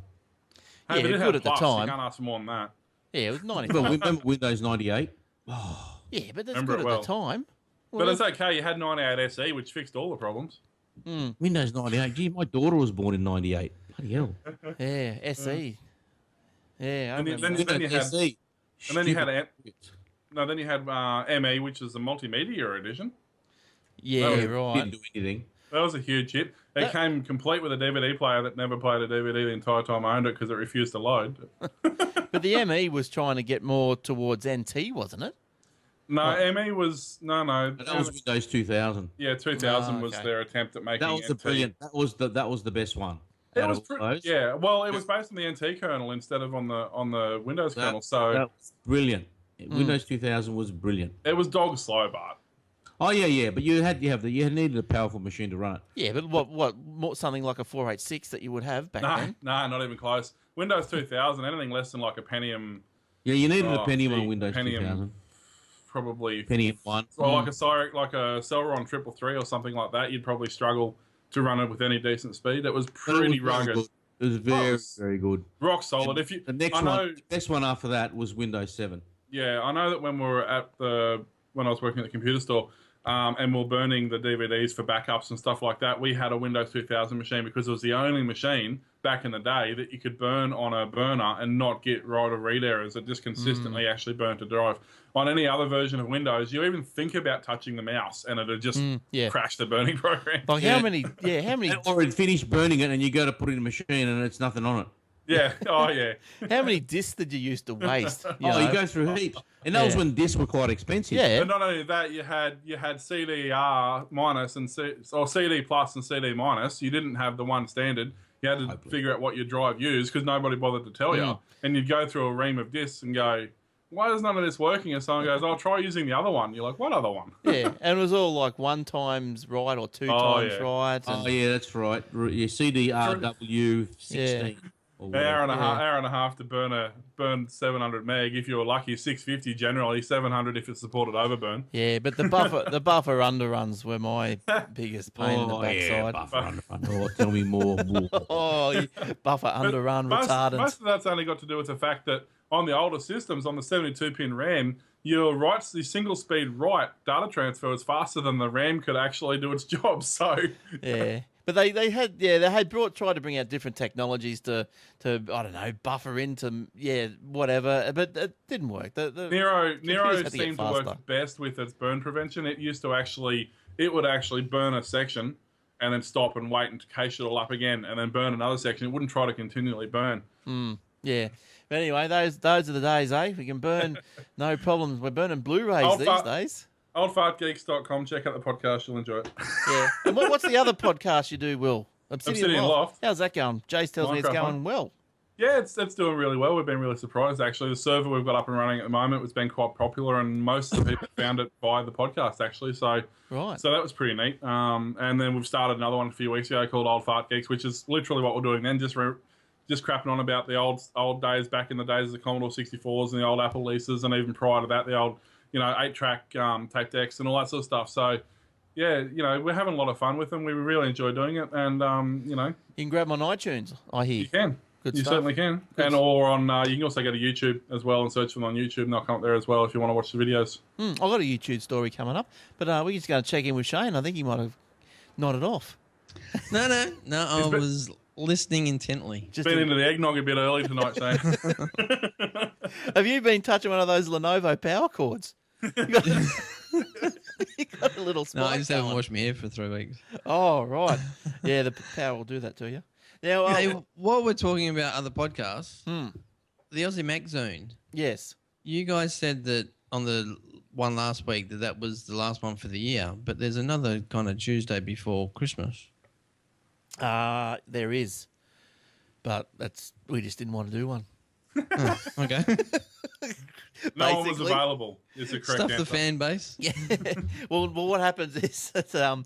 but it good had at the plus, time. You can't ask for more than that. Yeah, it was 95. Well, remember Windows 98? Yeah, but that's Remember good it at well. the time. But it's okay, you had 98 SE, which fixed all the problems. Windows 98. Gee, my daughter was born in 98. Bloody hell. Yeah, SE. Yeah, I And remember. then you had, SE. and then you had, Stupid. then you had ME, which is the multimedia edition. Yeah, was- right. Didn't do anything. That was a huge hit. It That- came complete with a DVD player that never played a DVD the entire time I owned it because it refused to load. But the ME was trying to get more towards NT, wasn't it? No, ME was no. That was Windows 2000. Yeah, 2000 was okay. their attempt at making That was the NT. brilliant. That was the best one. It out was of all those. yeah. Well, it was based on the NT kernel instead of on the Windows kernel, so That was brilliant. Windows 2000 was brilliant. it was dog slow, Bart. Oh yeah, but you needed a powerful machine to run it. Yeah, but what more, something like a 486 that you would have back No, then? no, not even close. Windows 2000, anything less than like a Pentium, Yeah, you needed a Oh, Pentium gee, on Windows Pentium. 2000. probably Pentium 1. or like a Celeron 333 or something like that. You'd probably struggle to run it with any decent speed. It was But it pretty was very rugged, good. It was very, was- very good. rock solid. If you, The next I know, one, the next one after that was Windows 7. yeah, I know that when we were when I was working at the computer store, and we were burning the DVDs for backups and stuff like that, we had a Windows 2000 machine because it was the only machine back in the day that you could burn on a burner and not get write or read errors. It just consistently actually burnt a drive. On any other version of Windows, you even think about touching the mouse and it'd just yeah. crash the burning program. Like how many? Yeah, how many? Or it finished burning it and you go to put it in a machine and it's nothing on it. Yeah, oh yeah. How many discs did you used to waste? You You know? go through heaps. And that was Yeah. when discs were quite expensive. Yeah. But not only that, you had CDR minus and or CD plus and CD minus. You didn't have the one standard. You had to figure out what your drive used because nobody bothered to tell you. And you'd go through a ream of discs and go, "Why is none of this working?" And someone goes, "I'll try using the other one." You're like, "What other one?" Yeah, and it was all like one times right or two Oh, times yeah. right. And, Oh, yeah, that's right. Your CDRW 16. Yeah. Or An whatever. hour and a half to burn 700 meg. If you were lucky, 650 generally, 700 if it supported overburn. Yeah, but the buffer underruns were my biggest pain in the Yeah, backside. buffer underrun. Oh, tell me more. Oh, buffer underrun retardant. Most of that's only got to do with the fact that on the older systems, on the 72-pin RAM, the single speed write data transfer was faster than the RAM could actually do its job. So Yeah. But they had tried to bring out different technologies to I don't know, buffer into whatever, but it didn't work. The Nero computers had to get seemed to work faster. best with its burn prevention. It would actually burn a section and then stop and wait and cache it all up again and then burn another section. It wouldn't try to continually burn. Yeah. But anyway, those are the days, eh? We can burn, no problems. We're burning Blu-rays Old these fart- days. Oldfartgeeks.com. Check out the podcast. You'll enjoy it. Yeah. And what's the other podcast you do, Will? Obsidian Loft. How's that going? Jace tells me it's Minecraft going one. well. Yeah, it's doing really well. We've been really surprised, actually. The server we've got up and running at the moment has been quite popular, and most of the people found it by the podcast, actually. So Right. that was pretty neat. And then we've started another one a few weeks ago called Old Fart Geeks, which is literally what we're doing then, just crapping on about the old days, back in the days of the Commodore 64s and the old Apple leases, and even prior to that, the old 8-track tape decks and all that sort of stuff. So, yeah, we're having a lot of fun with them. We really enjoy doing it, and You can grab them on iTunes, I hear. you can. Good You stuff. certainly can. And or on, you can also go to YouTube as well and search for them on YouTube, and they'll come up there as well if you want to watch the videos. I've got a YouTube story coming up, but we're just going to check in with Shane. I think he might have nodded off. No, I was listening intently. Just Been to- into the eggnog a bit early tonight, Shane. Have you been touching one of those Lenovo power cords? You got, you got a little spike No, I just haven't going. washed my hair for 3 weeks. Oh, right. Yeah, the power will do that to you. Now, Hey, while we're talking about other podcasts, Hmm. the Aussie Mac Zone, yes. you guys said that on the one last week that was the last one for the year, but there's another kind of Tuesday before Christmas. There is. But we just didn't want to do one. Okay. No one was Basically. available. Is the correct Stuff answer. the fan base. Yeah. well, what happens is that so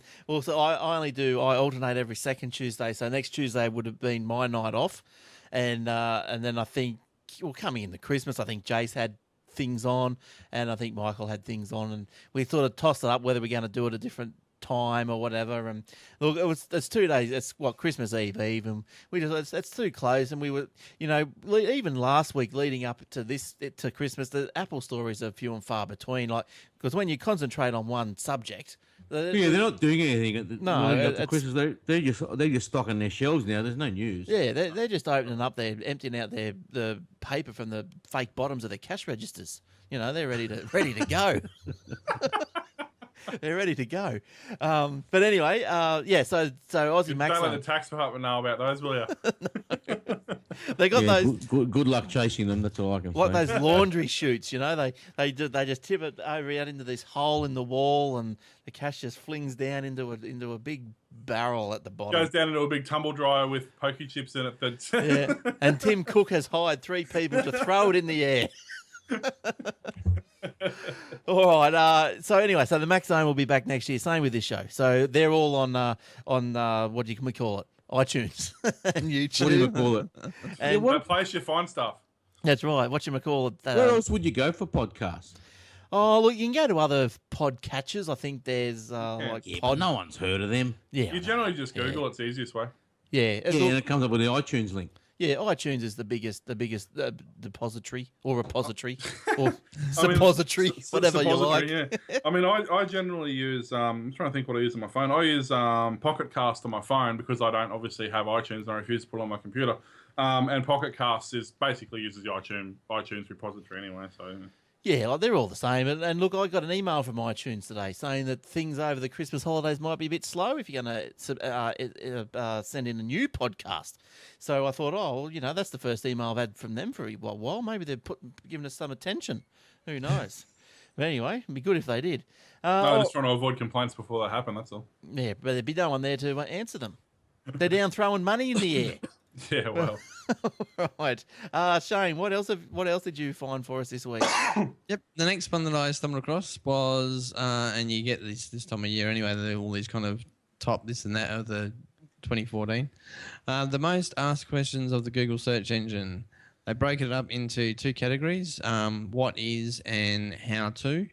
I alternate every second Tuesday. So next Tuesday would have been my night off, and then I think coming into Christmas, I think Jace had things on, and I think Michael had things on, and we sort of tossed it up whether we're going to do it a different time or whatever. And look, it's 2 days. It's Christmas Eve, and we just it's too close. And we were, even last week leading up to Christmas, the Apple stories are few and far between. Like because when you concentrate on one subject, Yeah, they're not doing anything at the, No, leading up to it's- Christmas. They're just stocking their shelves now. There's no news. Yeah, they're just opening up, they're emptying out the paper from the fake bottoms of their cash registers. You know, they're ready to go. They're ready to go. But anyway, yeah. So Aussie Don't Max, let the tax department know about those, will you? they got Yeah, those. good luck chasing them. That's all I can Like say. those laundry chutes, you know, they just tip it over out into this hole in the wall, and the cash just flings down into a big barrel at the bottom. Goes down into a big tumble dryer with pokey chips in it. That's Yeah, and Tim Cook has hired 3 people to throw it in the air. All right. So anyway, so the Max Zone will be back next year. Same with this show. So they're all on what do we call it? iTunes and YouTube. What do you call it? And the place you find stuff. that's right. What you call it? Where else would you go for podcasts? Oh, look, you can go to other podcatchers. I think there's like Yeah, but no one's heard of them. yeah, You generally just Google. It's the easiest way. yeah. Yeah, and it comes up with the iTunes link. Yeah, iTunes is the biggest depository or repository or suppository, whatever you like. Yeah. I mean, I generally use. I'm trying to think what I use on my phone. I use Pocket Cast on my phone because I don't obviously have iTunes and I refuse to put it on my computer. And Pocket Cast basically uses the iTunes repository anyway. So. Yeah, like they're all the same. And look, I got an email from iTunes today saying that things over the Christmas holidays might be a bit slow if you're going to send in a new podcast. So I thought, oh, well, you know, that's the first email I've had from them for a while. Maybe they're giving us some attention. Who knows? But anyway, it'd be good if they did. No, just trying to avoid complaints before they happen. That's all. Yeah, but there'd be no one there to answer them. They're down throwing money in the air. Yeah, well. Right. Shane, what else did you find for us this week? Yep. The next one that I stumbled across was, and you get this time of year anyway, all these kind of top this and that of the 2014. The most asked questions of the Google search engine. They break it up into 2 categories: what is and how to.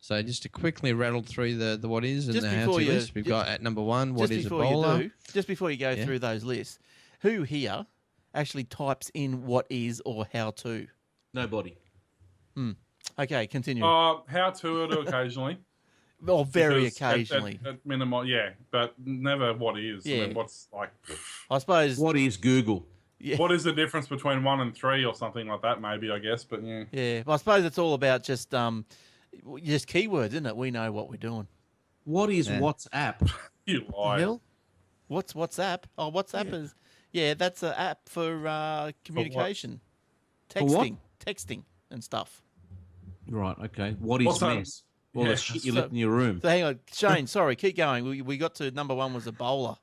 So just to quickly rattle through the what is and Just the how to before list, we've got at number 1, what is Ebola? Just before you go through those lists, who here actually types in what is or how to? Nobody. Okay, continue. How to it occasionally. Or very Because occasionally. At minimum, yeah, but never what is. Yeah. I mean, what's like, I suppose. What is Google? Yeah. what is the difference between 1 and 3 or something like that? Maybe I guess, but yeah. Yeah, well, I suppose it's all about just keywords, isn't it? We know what we're doing. What is WhatsApp? You lie. Hell? What's WhatsApp? Oh, WhatsApp is that's an app for communication, For what? texting and stuff. Right, okay. What is What's that? mess? All Yeah. the shit you left in your room. So hang on, Shane. Sorry, keep going. We got to number 1 was Ebola.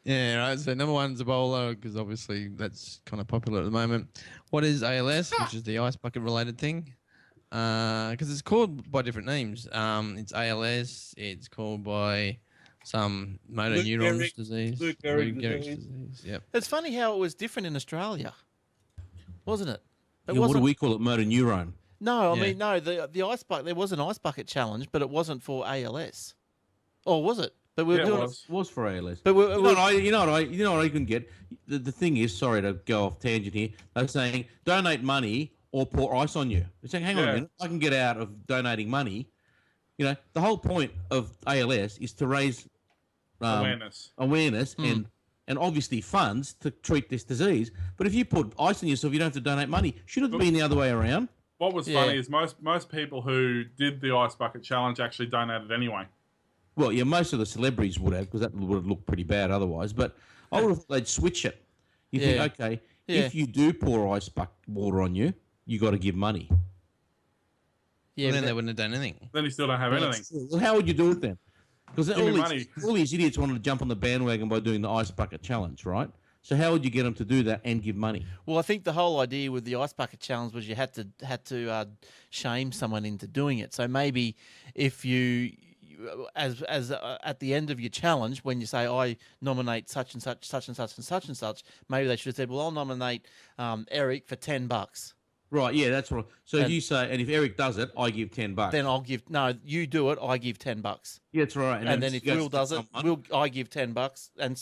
Yeah, right. So number 1's Ebola, because obviously that's kind of popular at the moment. What is ALS, which is the ice bucket related thing? Because it's called by different names. It's ALS. It's called by some motor Lou neurons Gehrig's- disease. Lou Lou Gehrig's Gehrig's disease. disease. Yep. It's funny how it was different in Australia, wasn't it? It Yeah, what do wasn't. we call it? Motor neuron. No, I Yeah. mean no. The ice bucket. There was an ice bucket challenge, but it wasn't for ALS. Or was it? But we were Yeah, it doing. was. Was for ALS. But You know what I can get? The thing is, sorry to go off tangent here. They're saying donate money or pour ice on you. They're saying, hang on a Yeah. minute, I can get out of donating money. You know, the whole point of ALS is to raise awareness and obviously funds to treat this disease. But if you put ice on yourself, you don't have to donate money. Should it have been the other way around? What was Yeah. funny is most people who did the ice bucket challenge actually donated anyway. Well, yeah, most of the celebrities would have, because that would have looked pretty bad otherwise. But I would have thought they'd switch it. You Yeah. think, okay, Yeah. if you do pour ice bucket water on you, you got to give money. Yeah, And but then they wouldn't have done anything. Then you still don't have anything. Well, how would you do it then? Because Give me money. all these idiots wanted to jump on the bandwagon by doing the ice bucket challenge, right? So how would you get them to do that and give money? well, I think the whole idea with the ice bucket challenge was you had to shame someone into doing it. So maybe if you as at the end of your challenge, when you say I nominate such and such, such and such, and such and such, maybe they should have said, well, I'll nominate Eric for $10. Right, yeah, that's right. So if And- you say, and if Eric does it, I give $10. Then I'll give you do it. I give $10. Yeah, that's right. And then if goes Will to does it, someone. I give $10, and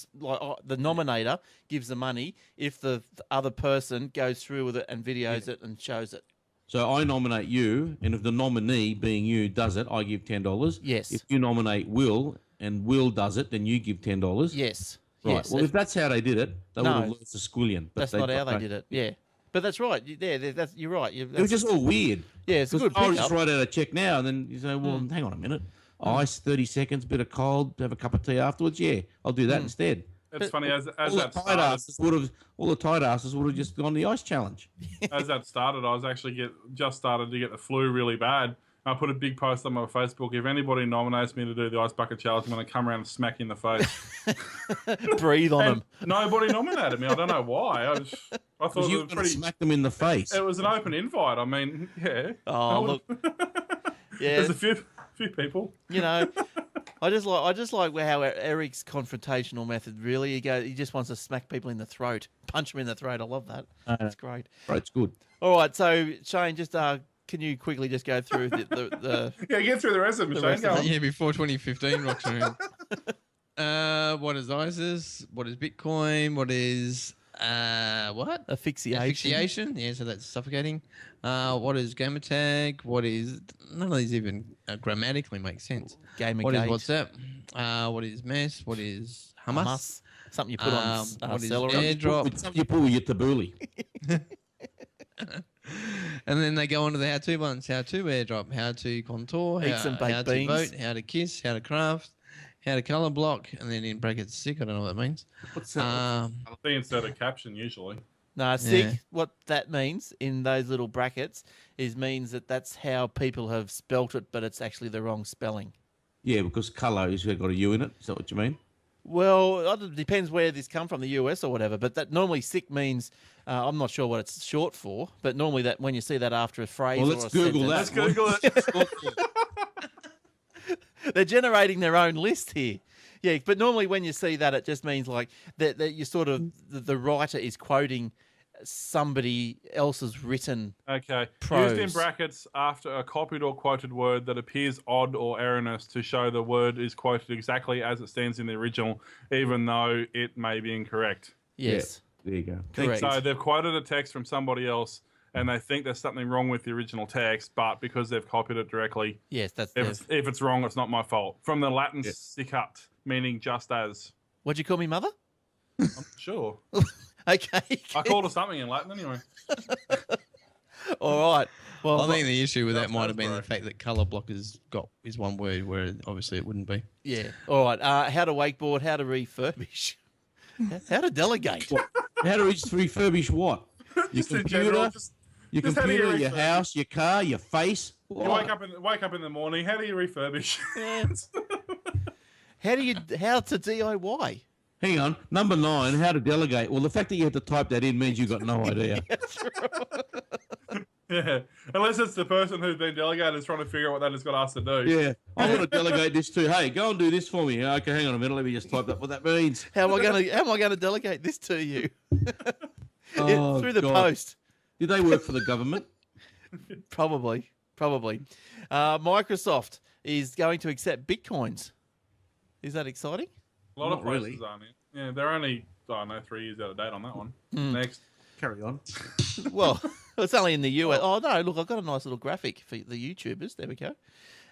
the nominator gives the money if the other person goes through with it and videos it and shows it. So I nominate you, and if the nominee, being you, does it, I give $10. Yes. If you nominate Will and Will does it, then you give $10. Yes. Right. Yes. Well, if that's how they did it, they No. would have lost a squillion. But That's not how they did it. Yeah. But that's right. You're right. It was just all weird. Yeah, it's a good I'll pickup. just write out a check now, and then you say, well, hang on a minute. Ice, 30 seconds, bit of cold, have a cup of tea afterwards. Yeah, I'll do that instead. It's funny as All the that tight started. asses would have just gone the ice challenge. As that started, I was actually just started to get the flu really bad. I put a big post on my Facebook. If anybody nominates me to do the ice bucket challenge, I'm going to come around and smack you in the face. Breathe on them. Nobody nominated me. I don't know why. I thought You it were was going to smack them in the face. It was an open invite. I mean, yeah. Oh, look. Yeah. There's a few people. You know, I just like how Eric's confrontational method. Really, he just wants to smack people in the throat, punch them in the throat. I love that. That's great. Right, it's good. All right, so Shane, just can you quickly just go through the Yeah, get through the rest of them, Shane. Go on. Yeah, before 2015 rocks around. What is ISIS? What is Bitcoin? What is what? asphyxiation? Asphyxiation. Yeah, so that's suffocating. What is gamer tag? What is none of these even grammatically make sense. Gamergate. What is WhatsApp? What is mess? What is Hamas? Something you put on what is celery. airdrop? It's something you pull with your tabooly. And then they go on to the how-to ones: how to airdrop, how to contour, Eat some baked how beans. to vote, how to kiss, how to craft, how to color block, and then in brackets sick. I don't know what that means. What's that? I'll see instead of caption usually. No, sick. Yeah. What that means in those little brackets means that's how people have spelt it, but it's actually the wrong spelling. Yeah, because colour has got a U in it. Is that what you mean? Well, it depends where this come from, the US or whatever. But that normally sick means I'm not sure what it's short for. But normally that when you see that after a phrase, Well, or let's a Google sentence, Let's Google it. they're generating their own list here. Yeah, but normally when you see that, it just means like that you sort of the writer is quoting somebody else's written. Okay. Prose. Used in brackets after a copied or quoted word that appears odd or erroneous to show the word is quoted exactly as it stands in the original, even though it may be incorrect. Yes, Yeah, there you go. correct. So they've quoted a text from somebody else, and they think there's something wrong with the original text, but because they've copied it directly, Yes, that's. if it's wrong, it's not my fault. From the Latin sicut, meaning just as. What'd you call me, mother? Sure. Okay. I called her something in Latin anyway. All right. Well, I think the issue with that That's might have been bro. the fact that color block is one word where obviously it wouldn't be. yeah. All right. How to wakeboard, how to refurbish, how to delegate. How to refurbish what? Your Just in computer, general, your just how do you computer, your refurbish? house, your car, your face. you What? wake up in the morning. How do you refurbish? How to DIY? Hang on. Number 9, how to delegate. Well, the fact that you had to type that in means you've got no idea. Yeah, unless it's the person who's been delegated is trying to figure out what they just got asked to do. Yeah. I want to delegate this to. Hey, go and do this for me. Okay, hang on a minute. Let me just type that what that means. How am I gonna delegate this to you? Oh, Through the God. post. Did they work for the government? Probably. Microsoft is going to accept bitcoins. Is that exciting? A lot of Not places really. aren't it? Yeah, they're only 3 years out of date on that one. Hmm. Next. Carry on. Well, it's only in the US. Oh, no, look, I've got a nice little graphic for the YouTubers. There we go.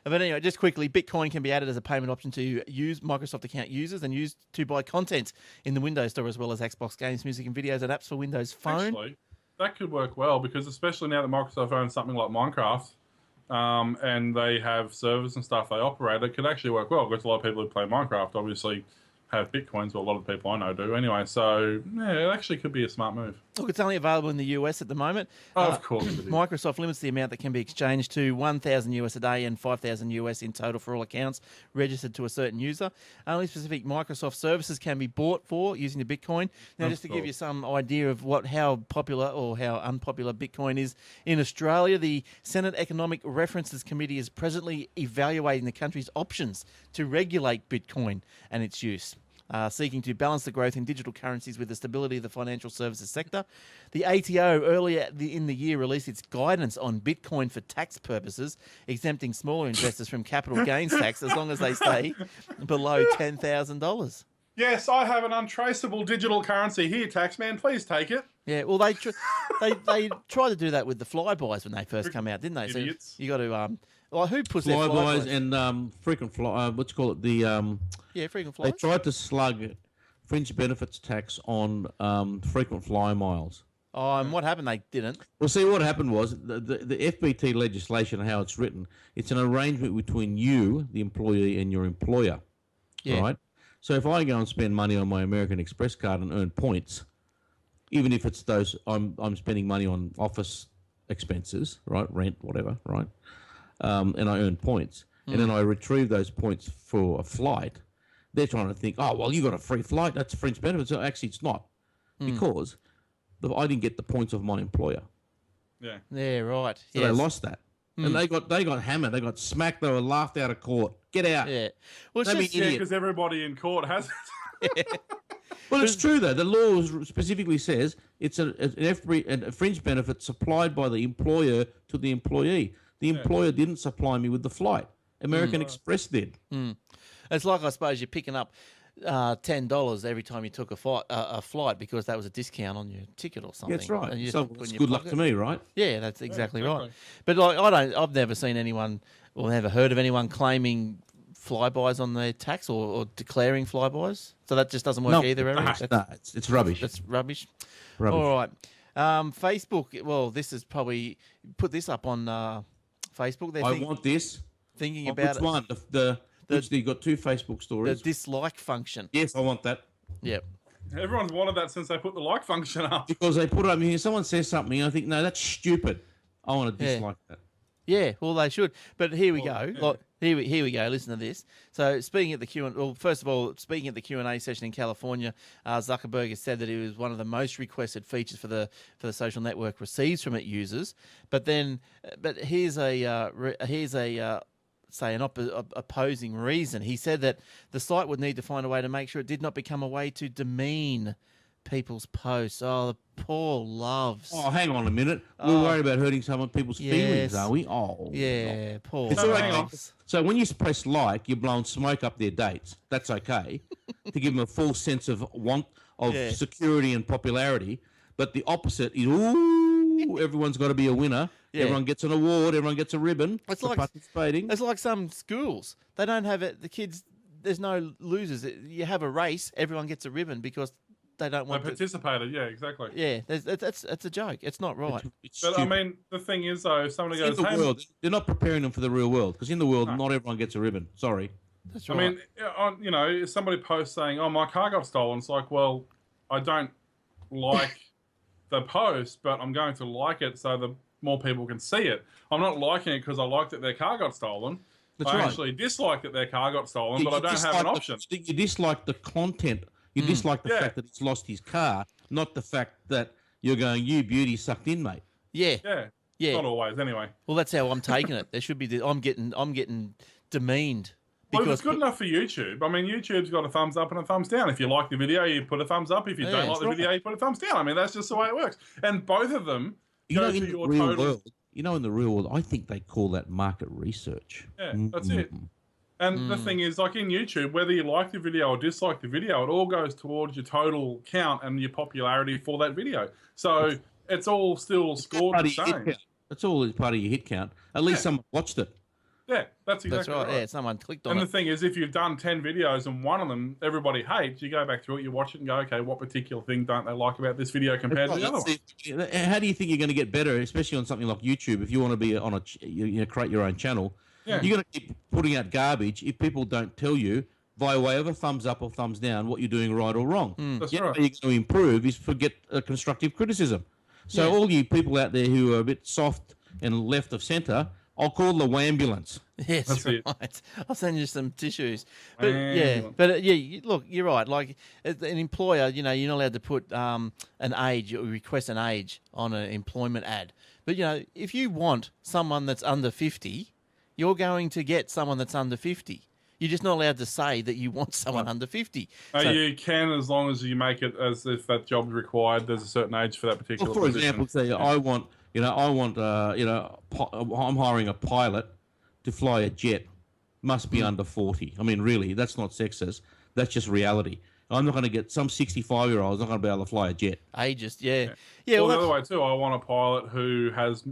But anyway, just quickly, Bitcoin can be added as a payment option to use Microsoft account users and used to buy content in the Windows Store, as well as Xbox games, music, and videos and apps for Windows Phone. Actually, that could work well because especially now that Microsoft owns something like Minecraft and they have servers and stuff they operate, it could actually work well because a lot of people who play Minecraft obviously have Bitcoins, but a lot of people I know do anyway. So, yeah, it actually could be a smart move. Look, it's only available in the US at the moment. Of course it is. Microsoft limits the amount that can be exchanged to 1,000 US a day and 5,000 US in total for all accounts registered to a certain user. Only specific Microsoft services can be bought for using the Bitcoin. Now, Of just to give course. you some idea of how popular or how unpopular Bitcoin is in Australia, the Senate Economic References Committee is presently evaluating the country's options to regulate Bitcoin and its use. Seeking to balance the growth in digital currencies with the stability of the financial services sector. The ATO earlier in the year released its guidance on Bitcoin for tax purposes, exempting smaller investors from capital gains tax as long as they stay below $10,000. Yes, I have an untraceable digital currency here, taxman. Please take it. Yeah, well, they tried to do that with the flybys when they first come out, didn't they? Idiots. So you got to well, who puts their Flybys flybys? and frequent fly. What's called the Frequent They flyers. tried to slug fringe benefits tax on frequent flyer miles. Oh, and what happened? They didn't. Well, see, what happened was the FBT legislation, how it's written, it's an arrangement between you, the employee, and your employer. Yeah. Right? So if I go and spend money on my American Express card and earn points, even if it's those I'm spending money on office expenses, right, rent, whatever, right, and I earn points, and then I retrieve those points for a flight, they're trying to think, oh, well, you got a free flight, that's fringe benefits. So actually, it's not, because I didn't get the points of my employer. Yeah. Yeah, right. So they lost that. And they got hammered. They got smacked. They were laughed out of court. Get out. Yeah. Well, it's Don't be just, idiot. Because everybody in court has it. Well, it's true though. The law specifically says it's a fringe benefit supplied by the employer to the employee. The employer didn't supply me with the flight. American Express did. it's like, I suppose, you're picking up $10 every time you took a flight because that was a discount on your ticket or something. That's right. And you just So put it it's in your good luck pocket. to me, right? Yeah, that's exactly right. exactly. But like, I've never seen anyone or never heard of anyone claiming flybys on their tax or declaring flybys. So that just doesn't work No. either. Eric? No, it's rubbish. That's rubbish. Rubbish. All right. Facebook. Well, this is probably put this up on Facebook. They're I want this. thinking Oh, about which one? Which you got two Facebook the stories. dislike function. Yes, I want that. Yep. Everyone's wanted that since they put the like function up. Because they put it up here. Someone says something, I think, no, that's stupid. I want to Yeah. dislike that. Yeah, well, they should. But here we go. Like, here we go. Listen to this. So, speaking at the first of all, speaking at the Q&A session in California, Zuckerberg has said that it was one of the most requested features for the social network receives from its users. But here's a say an opposing reason. He said that the site would need to find a way to make sure it did not become a way to demean people's posts. Oh, the poor loves. Oh, hang on a minute. We're worried about hurting people's feelings, Yes. are we? Oh, Yeah, no. poor It's all right. loves. So when you press like, you're blowing smoke up their dates. That's okay to give them a full sense of Yeah. security and popularity. But the opposite is, ooh, everyone's got to be a winner. Yeah. Everyone gets an award. Everyone gets a ribbon It's for like- participating. It's like some schools. They don't have it. The kids, there's no losers. You have a race, everyone gets a ribbon because they don't They want to. participated, yeah, exactly. Yeah, it's a joke. It's not right. It's But I stupid. mean, the thing is, though, if somebody In goes, the hey, world, they're not preparing them for the real world, because in the world, not everyone gets a ribbon. Sorry. That's I right. mean, you know, if somebody posts saying, "Oh, my car got stolen," it's like, well, I don't like the post, but I'm going to like it so that more people can see it. I'm not liking it because I like that their car got stolen. That's I right. actually dislike that their car got stolen, but I don't have an option. You dislike the content. You dislike the Yeah. fact that he's lost his car, not the fact that you're going, you beauty sucked in, mate. yeah, Yeah, yeah. not always, anyway. Well, that's how I'm taking it. There should be. I'm getting demeaned Well, if because it's good enough for YouTube, I mean, YouTube's got a thumbs up and a thumbs down. If you like the video, you put a thumbs up. If you Yeah, don't like that's the video, you put a thumbs down. I mean, that's just the way it works. And both of them You go know, to in the your real total. world, in the real world, I think they call that market research. Yeah, that's it. And the thing is, like in YouTube, whether you like the video or dislike the video, it all goes towards your total count and your popularity for that video. So it's all still scored Part the of your hit same. count. That's all is part of your hit count. At least Yeah. someone watched it. Yeah, that's exactly that's right. right. Yeah, someone clicked on And it. the thing is, if you've done 10 videos and one of them everybody hates, you go back through it, you watch it and go, okay, what particular thing don't they like about this video compared to the other one? How do you think you're going to get better, especially on something like YouTube? If you want to be on create your own channel, Yeah. you're going to keep putting out garbage if people don't tell you by way of a thumbs up or thumbs down what you're doing right or wrong. That's The only right. way you're going to improve is forget constructive criticism. So all you people out there who are a bit soft and left of centre, I'll call the wambulance. Yes, That's it. right. I'll send you some tissues. But Ambulance. look, you're right. Like as an employer, you're not allowed to put an age or request an age on an employment ad. But if you want someone that's under 50, you're going to get someone that's under 50. You're just not allowed to say that you want someone under 50. So- You can, as long as you make it as if that job's required. There's a certain age for that particular Well, for position. example, say I'm hiring a pilot to fly a jet. Must be under 40. I mean, really, that's not sexist. That's just reality. I'm not going to get some 65-year-old's not going to be able to fly a jet. Ageist, yeah. Yeah, Well, well, the other way too, I want a pilot who has,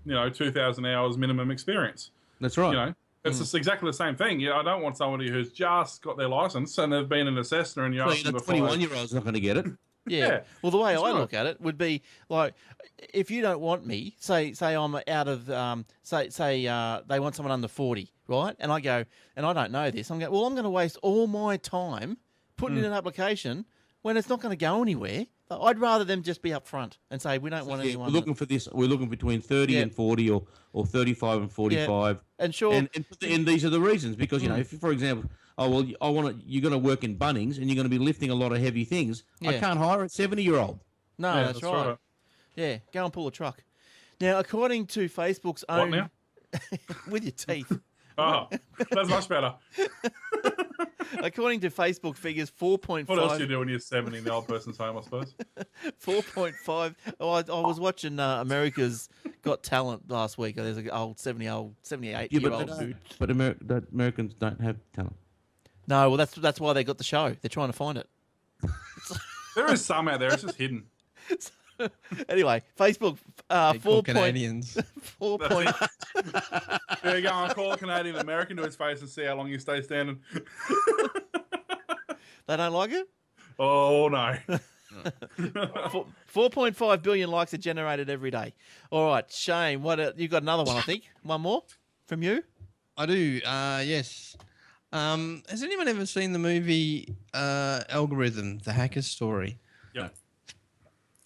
2,000 hours minimum experience. That's right. It's just exactly the same thing. I don't want somebody who's just got their license and they've been an assessor and you're So, asking them to 21-year-old's not going to get it. yeah. Well, the way I right. look at it would be like, if you don't want me, say I'm out of, say they want someone under 40, right? And I go, and I don't know this. I'm going to waste all my time putting in an application when it's not going to go anywhere. I'd rather them just be upfront and say we don't want anyone. We're looking for this. We're looking between 30 and 40, or 35 and 45. Yeah. And sure, and these are the reasons because if, for example, you're going to work in Bunnings and you're going to be lifting a lot of heavy things. I can't hire a 70-year-old. No, Yeah, that's right. Yeah, go and pull a truck. Now, according to Facebook's own, now? with your teeth. Oh, that's much better. According to Facebook figures, 4.5. What else do you do when you're 70 in the old person's home, I suppose? 4.5. Oh, I was watching America's Got Talent last week. There's an old 78-year-old dude. But Americans don't have talent. No, well, that's why they got the show. They're trying to find it. There is some out there. It's just hidden. Anyway, Facebook, They call 4. Canadians. 4 point. There you go. I'll call a Canadian American to his face and see how long you stay standing. They don't like it? Oh, no. 4.5 billion likes are generated every day. All right, Shane, you got another one, I think. One more from you? I do, yes. Has anyone ever seen the movie Algorithm, The Hacker's Story? Yeah.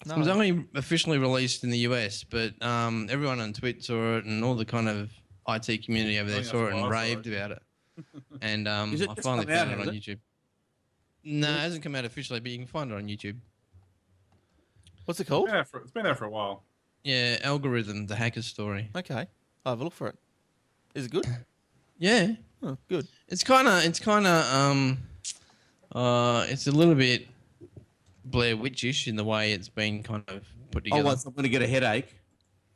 No. It was only officially released in the US, but everyone on Twitter saw it and all the kind of IT community over there think saw that's it and why I saw raved about it. And Is it I just finally come out, found it has on it? YouTube. No, it hasn't come out officially, but you can find it on YouTube. What's it called? It's been out for a while. Yeah, Algorithm, The Hacker's Story. Okay, I'll have a look for it. Is it good? Yeah. Oh, good. It's kind of, it's a little bit Blair Witch-ish in the way it's been kind of put together. I'm going to get a headache.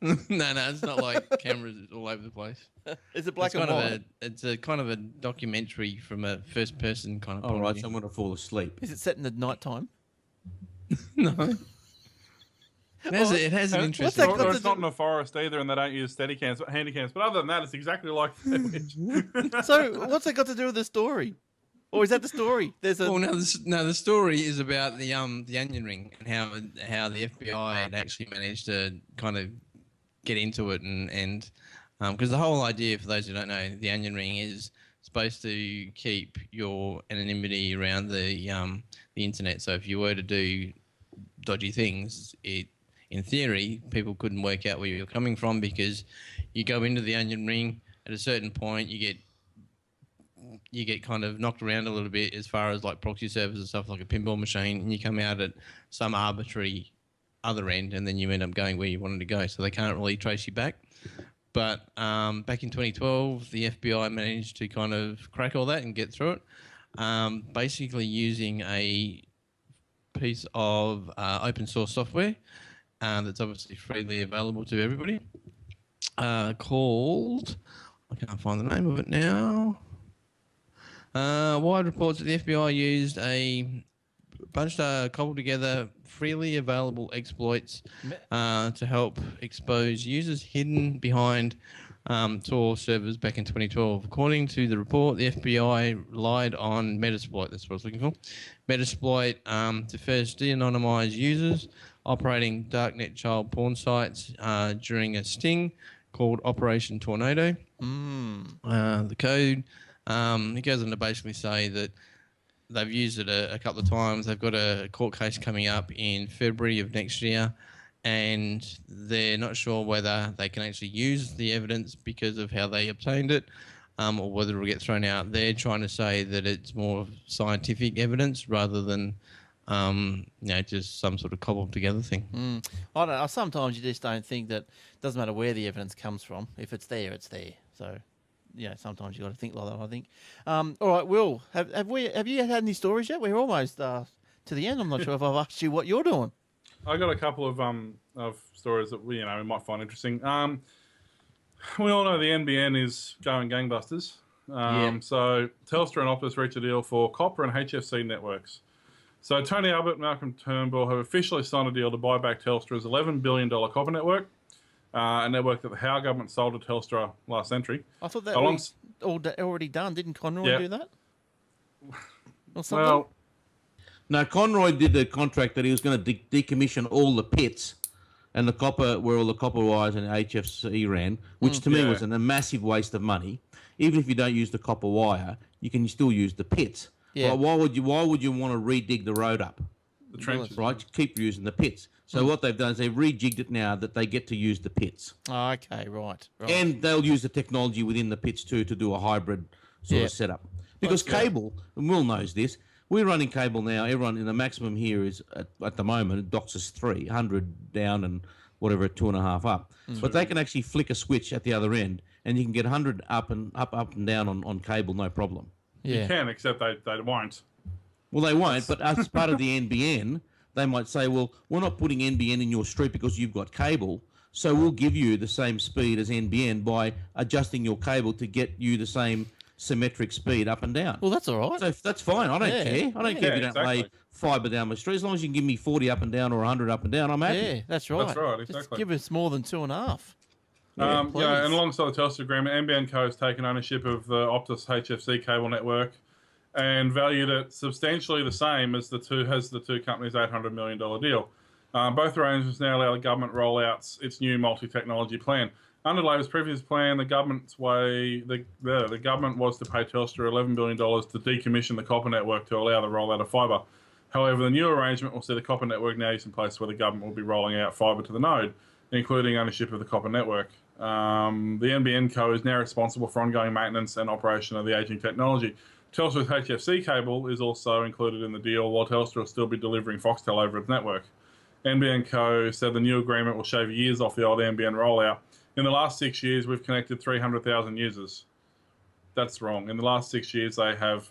No, it's not like cameras all over the place. Is it black It's and kind white? of it's a kind of a documentary from a first-person kind of All point right, of so I'm view. going to fall asleep. Is it set in the night time? No. It has an what's interesting... that got Or to it's not in a forest either, and they don't use steady cams, but handy cams. But other than that, it's exactly like Blair Witch. So what's that got to do with the story? Or is that the story? There's a Well, no, the story is about the onion ring and how the FBI had actually managed to kind of get into it and because the whole idea, for those who don't know, the onion ring is supposed to keep your anonymity around the internet. So if you were to do dodgy things, in theory, people couldn't work out where you're coming from because you go into the onion ring at a certain point, you get kind of knocked around a little bit as far as like proxy servers and stuff like a pinball machine, and you come out at some arbitrary other end, and then you end up going where you wanted to go. So they can't really trace you back. But back in 2012, the FBI managed to kind of crack all that and get through it, basically using a piece of open source software that's obviously freely available to everybody, called, I can't find the name of it now. Wide reports that the FBI used a bunch of cobbled together freely available exploits to help expose users hidden behind Tor servers back in 2012. According to the report, the FBI relied on Metasploit, that's what I was looking for, Metasploit to first de-anonymize users operating darknet child porn sites during a sting called Operation Tornado. The code, it goes on to basically say that they've used it a couple of times. They've got a court case coming up in February of next year, and they're not sure whether they can actually use the evidence because of how they obtained it, or whether it will get thrown out. They're trying to say that it's more scientific evidence rather than just some sort of cobbled together thing. I don't know. Sometimes you just don't think that it doesn't matter where the evidence comes from. If it's there, it's there. So, sometimes you got to think like that, I think. All right, Will, have you had any stories yet? We're almost to the end. I'm not sure if I've asked you what you're doing. I got a couple of stories that we might find interesting. We all know the NBN is going gangbusters. So Telstra and Optus reached a deal for copper and HFC networks. So Tony Abbott and Malcolm Turnbull have officially signed a deal to buy back Telstra's $11 billion copper network, a network that the Howe government sold to Telstra last century. I thought that was already done. Didn't Conroy do that? Or something? Well, No, Conroy did the contract that he was going to decommission all the pits and the copper, where all the copper wires and HFC ran, which to me was a massive waste of money. Even if you don't use the copper wire, you can still use the pits. Yeah. Why would you want to redig the road up? the trenches. Right, keep using the pits. So what they've done is they've rejigged it now that they get to use the pits. Oh, okay, right. And they'll use the technology within the pits too to do a hybrid sort of setup. Because cable, and Will knows this, we're running cable now. Everyone in the maximum here is at the moment, DOCSIS 3, 100 down and whatever, 2.5 up. But they can actually flick a switch at the other end, and you can get 100 up and down on cable, no problem. Yeah. You can, except they won't. Well, they won't, but as part of the NBN, they might say, well, we're not putting NBN in your street because you've got cable, so we'll give you the same speed as NBN by adjusting your cable to get you the same symmetric speed up and down. Well, that's all right. So that's fine. I don't care. I don't care if you don't lay fibre down my street. As long as you can give me 40 up and down or 100 up and down, I'm happy. Yeah, that's right. That's right, Just exactly. give us more than 2.5. And alongside the Telstra agreement, NBN Co has taken ownership of the Optus HFC cable network and valued it substantially the same as the two companies' $800 million deal. Both arrangements now allow the government roll out its new multi-technology plan. Under Labor's previous plan, the government was to pay Telstra $11 billion to decommission the copper network to allow the rollout of fibre. However, the new arrangement will see the copper network now is in place where the government will be rolling out fibre to the node, including ownership of the copper network. The NBN Co is now responsible for ongoing maintenance and operation of the ageing technology. Telstra's HFC cable is also included in the deal, while Telstra will still be delivering Foxtel over its network. NBN Co said the new agreement will shave years off the old NBN rollout. In the last 6 years, we've connected 300,000 users. That's wrong. In the last 6 years, they have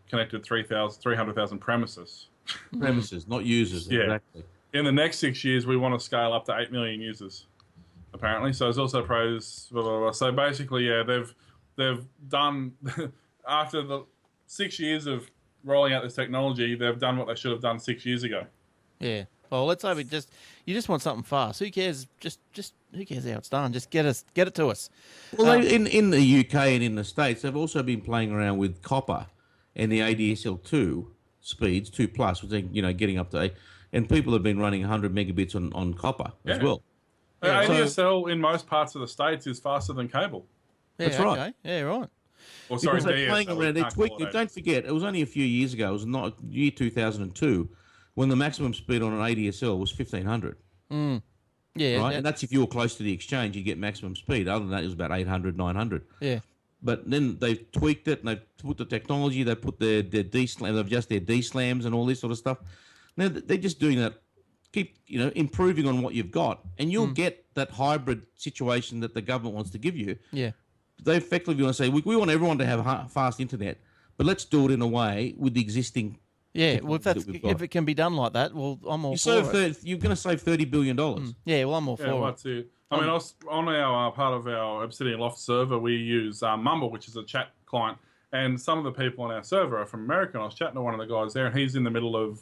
connected 300,000 premises. Premises, not users. Yeah. Exactly. In the next 6 years, we want to scale up to 8 million users, apparently. So there's also pros. Blah, blah, blah. So basically, they've done after the 6 years of rolling out this technology, they've done what they should have done 6 years ago. Yeah. Well, let's hope you just want something fast. Who cares? Just who cares how it's done? Just get it to us. Well, in the UK and in the States, they've also been playing around with copper and the ADSL2 speeds, 2+, which are, getting up to 8. And people have been running 100 megabits on copper as well. ADSL in most parts of the States is faster than cable. Yeah, That's right. Okay. Yeah, right. Or sorry, Because they're playing DSL. around. They're tweaking. Don't forget, it was only a few years ago. It was not year 2002 when the maximum speed on an ADSL was 1500. Yeah. Right, and that's if you were close to the exchange, you get maximum speed. Other than that, it was about 800, 900. Yeah. But then they've tweaked it, and they've put the technology. They put their D-slam, they've adjusted their D-slams and all this sort of stuff. Now they're just doing that. Keep improving on what you've got, and you'll get that hybrid situation that the government wants to give you. Yeah. They effectively want to say we want everyone to have fast internet, but let's do it in a way with the existing. Yeah, well, if it can be done like that, well, I'm all for it. You're going to save $30 billion. Yeah, well, I'm all for That's it. it. I mean, on our part of our Obsidian Loft server, we use Mumble, which is a chat client, and some of the people on our server are from America. And I was chatting to one of the guys there, and he's in the middle of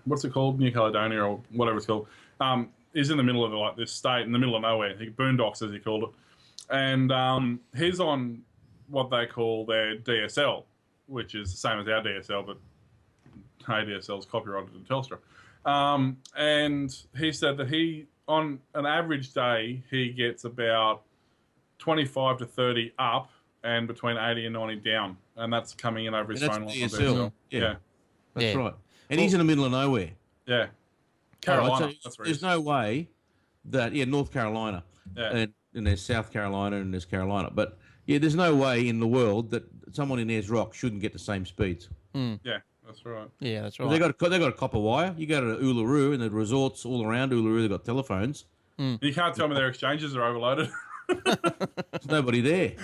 what's it called, New Caledonia or whatever it's called. He's in the middle of this state, in the middle of nowhere, boondocks as he called it, and he's on what they call their DSL, which is the same as our DSL, but ADSL is copyrighted to Telstra. And he said that on an average day, he gets about 25 to 30 up and between 80 and 90 down. And that's coming in over his phone line. DSL. Yeah. That's right. And he's in the middle of nowhere. Yeah. Carolina. Right, so there's no way that, North Carolina. Yeah. And there's South Carolina and there's Carolina. But, there's no way in the world that someone in Ayers Rock shouldn't get the same speeds. Yeah, that's right. Yeah, that's right. They got a copper wire. You go to Uluru and the resorts all around Uluru, they've got telephones. You can't tell me their exchanges are overloaded. There's nobody there.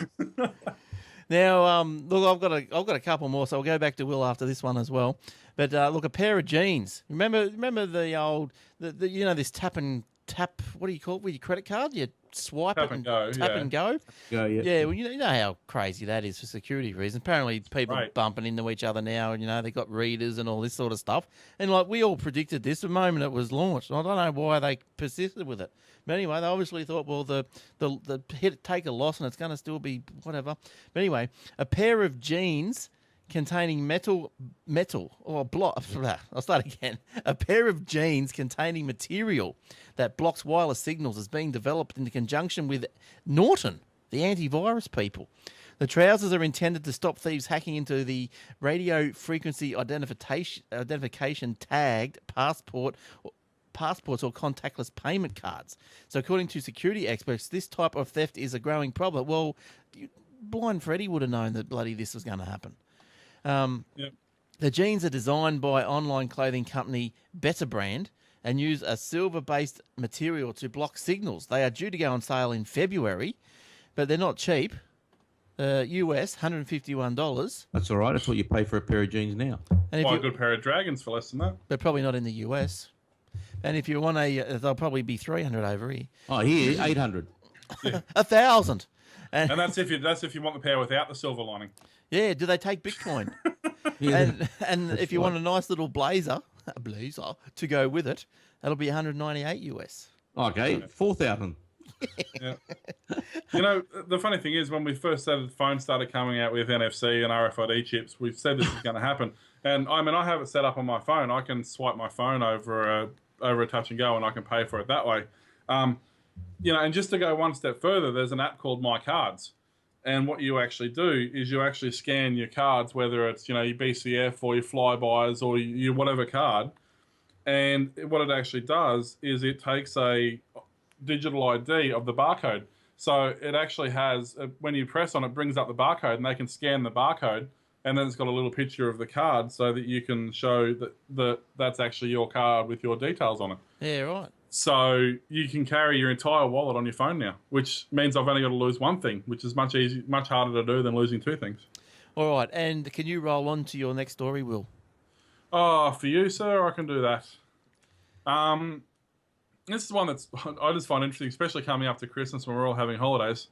Now, look, I've got a couple more, so I'll go back to Will after this one as well. But look, a pair of jeans. Remember the old, this tap and tap. What do you call it with your credit card? You swipe Tap it and go, tap yeah. and go. Go, yeah. Yeah, well, you know how crazy that is for security reasons. Apparently, people Right. bumping into each other now, and they got readers and all this sort of stuff. And like we all predicted this the moment it was launched. I don't know why they persisted with it. But anyway, they obviously thought, well, the hit take a loss, and it's going to still be whatever. But anyway, a pair of jeans containing metal or block. I'll start again. A pair of jeans containing material that blocks wireless signals is being developed in conjunction with Norton, the antivirus people. The trousers are intended to stop thieves hacking into the radio frequency identification tagged passports or contactless payment cards. So according to security experts, this type of theft is a growing problem. Well, blind Freddy would have known that bloody this was going to happen. Yep. The jeans are designed by online clothing company Better Brand and use a silver-based material to block signals. They are due to go on sale in February, but they're not cheap. US $151. That's all right. That's what you pay for a pair of jeans now. And Buy a good pair of dragons for less than that. but probably not in the US. And if you want they'll probably be 300 over here. Oh, here, 800. 1,000. And that's if you want the pair without the silver lining. Yeah, do they take Bitcoin? Yeah. And if you want a nice little blazer to go with it, that'll be 198 US. Okay, 4,000. Yeah. The funny thing is, when we first phones started coming out with NFC and RFID chips, we said this is going to happen. And I have it set up on my phone. I can swipe my phone over a touch and go, and I can pay for it that way. And just to go one step further, there's an app called My Cards. And what you actually do is you actually scan your cards, whether it's, your BCF or your Flybys or your whatever card. And what it actually does is it takes a digital ID of the barcode. So it actually has, when you press on it, brings up the barcode, and they can scan the barcode, and then it's got a little picture of the card so that you can show that that's actually your card with your details on it. Yeah, right. So you can carry your entire wallet on your phone now, which means I've only got to lose one thing, which is much harder to do than losing two things. All right, and can you roll on to your next story, Will? Oh, for you, sir, I can do that. This is one that's I just find interesting, especially coming up to Christmas when we're all having holidays.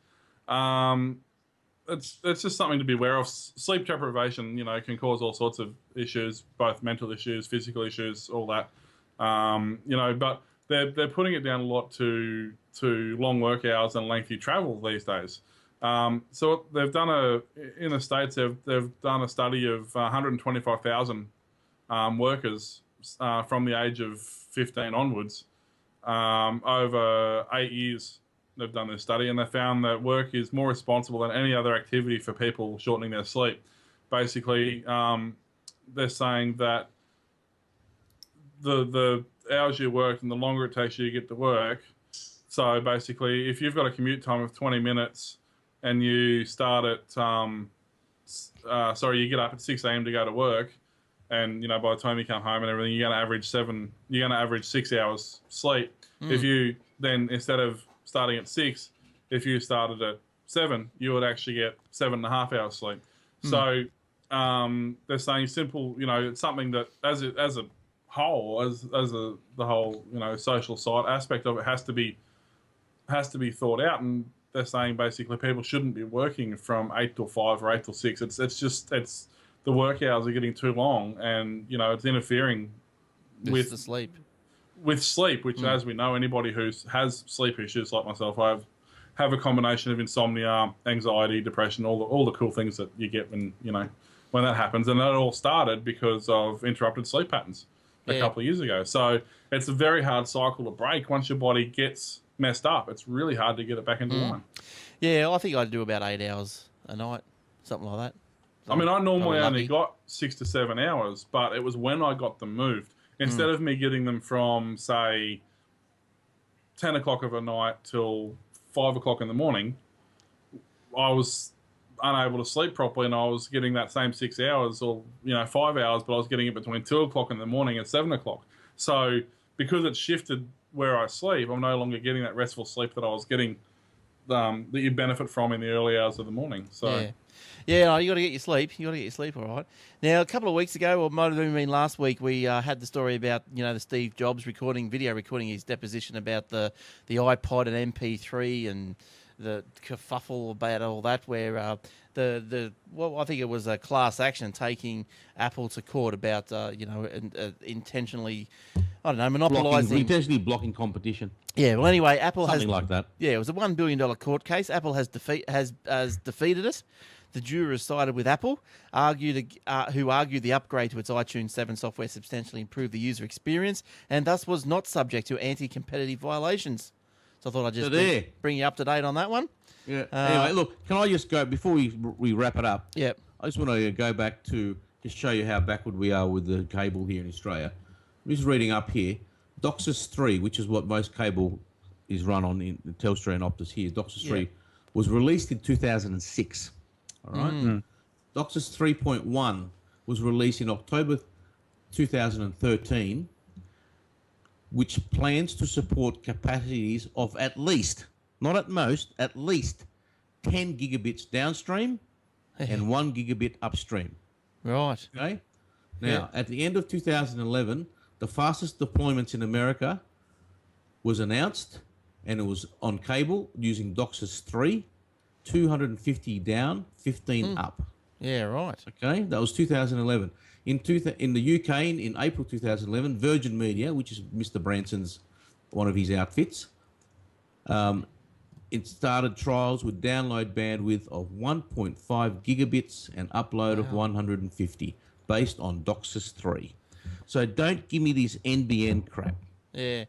It's just something to be aware of. Sleep deprivation, can cause all sorts of issues, both mental issues, physical issues, all that. But they're putting it down a lot to long work hours and lengthy travel these days. So they've done in the States they've done a study of 125,000 workers from the age of 15 onwards over 8 years. They've done this study, and they found that work is more responsible than any other activity for people shortening their sleep. Basically, they're saying that the hours you work and the longer it takes you to get to work. So basically, if you've got a commute time of 20 minutes and you start at, you get up at 6 a.m. to go to work, and by the time you come home and everything, you're going to average 6 hours sleep. If you then, instead of starting at 6, if you started at 7, you would actually get 7.5 hours sleep. So they're saying simple, it's something that as a whole, as the whole social side aspect of it has to be thought out. And they're saying basically people shouldn't be working from 8 till 5 or 8 till 6. It's the work hours are getting too long, and it's interfering with the sleep. With sleep, which, as we know, anybody who has sleep issues like myself, I have a combination of insomnia, anxiety, depression, all the cool things that you get when that happens. And that all started because of interrupted sleep patterns a couple of years ago. So it's a very hard cycle to break. Once your body gets messed up, it's really hard to get it back into line. Yeah, I think I'd do about 8 hours a night, something like that. I normally only got 6 to 7 hours, but it was when I got them moved. Instead of me getting them from, say, 10 o'clock of a night till 5 o'clock in the morning, I was unable to sleep properly, and I was getting that same 6 hours or 5 hours, but I was getting it between 2 o'clock in the morning and 7 o'clock. So because it's shifted where I sleep, I'm no longer getting that restful sleep that I was getting, that you benefit from in the early hours of the morning. So. Yeah. Yeah, no, you got to get your sleep. You got to get your sleep, all right. Now, a couple of weeks ago, or might have even been last week, we had the story about the Steve Jobs video recording his deposition about the iPod and MP3 and the kerfuffle about all that, where I think it was a class action taking Apple to court about intentionally, I don't know, monopolising, intentionally blocking competition. Yeah, well, anyway, Apple something like that. Yeah, it was a $1 billion court case. Apple has defeated it. The jurors sided with Apple, who argued the upgrade to its iTunes 7 software substantially improved the user experience and thus was not subject to anti-competitive violations. So I thought I'd just bring you up to date on that one. Yeah. Anyway, look, can I just go, before we wrap it up, Yep. I just want to go back to just show you how backward we are with the cable here in Australia. I'm just reading up here. DOCSIS 3, which is what most cable is run on in Telstra and Optus here, DOCSIS 3 was released in 2006. All right? DOCSIS 3.1 was released in October 2013, which plans to support capacities of at least, not at most, at least 10 gigabits downstream and 1 gigabit upstream. Right. Okay? Now, at the end of 2011, the fastest deployments in America was announced, and it was on cable using DOCSIS 3, 250 down, 15 up. Yeah, right. Okay, that was 2011. In the UK, in April 2011, Virgin Media, which is Mr. Branson's one of his outfits, it started trials with download bandwidth of 1.5 gigabits and upload of 150, based on DOCSIS 3. So don't give me this NBN crap. Yeah.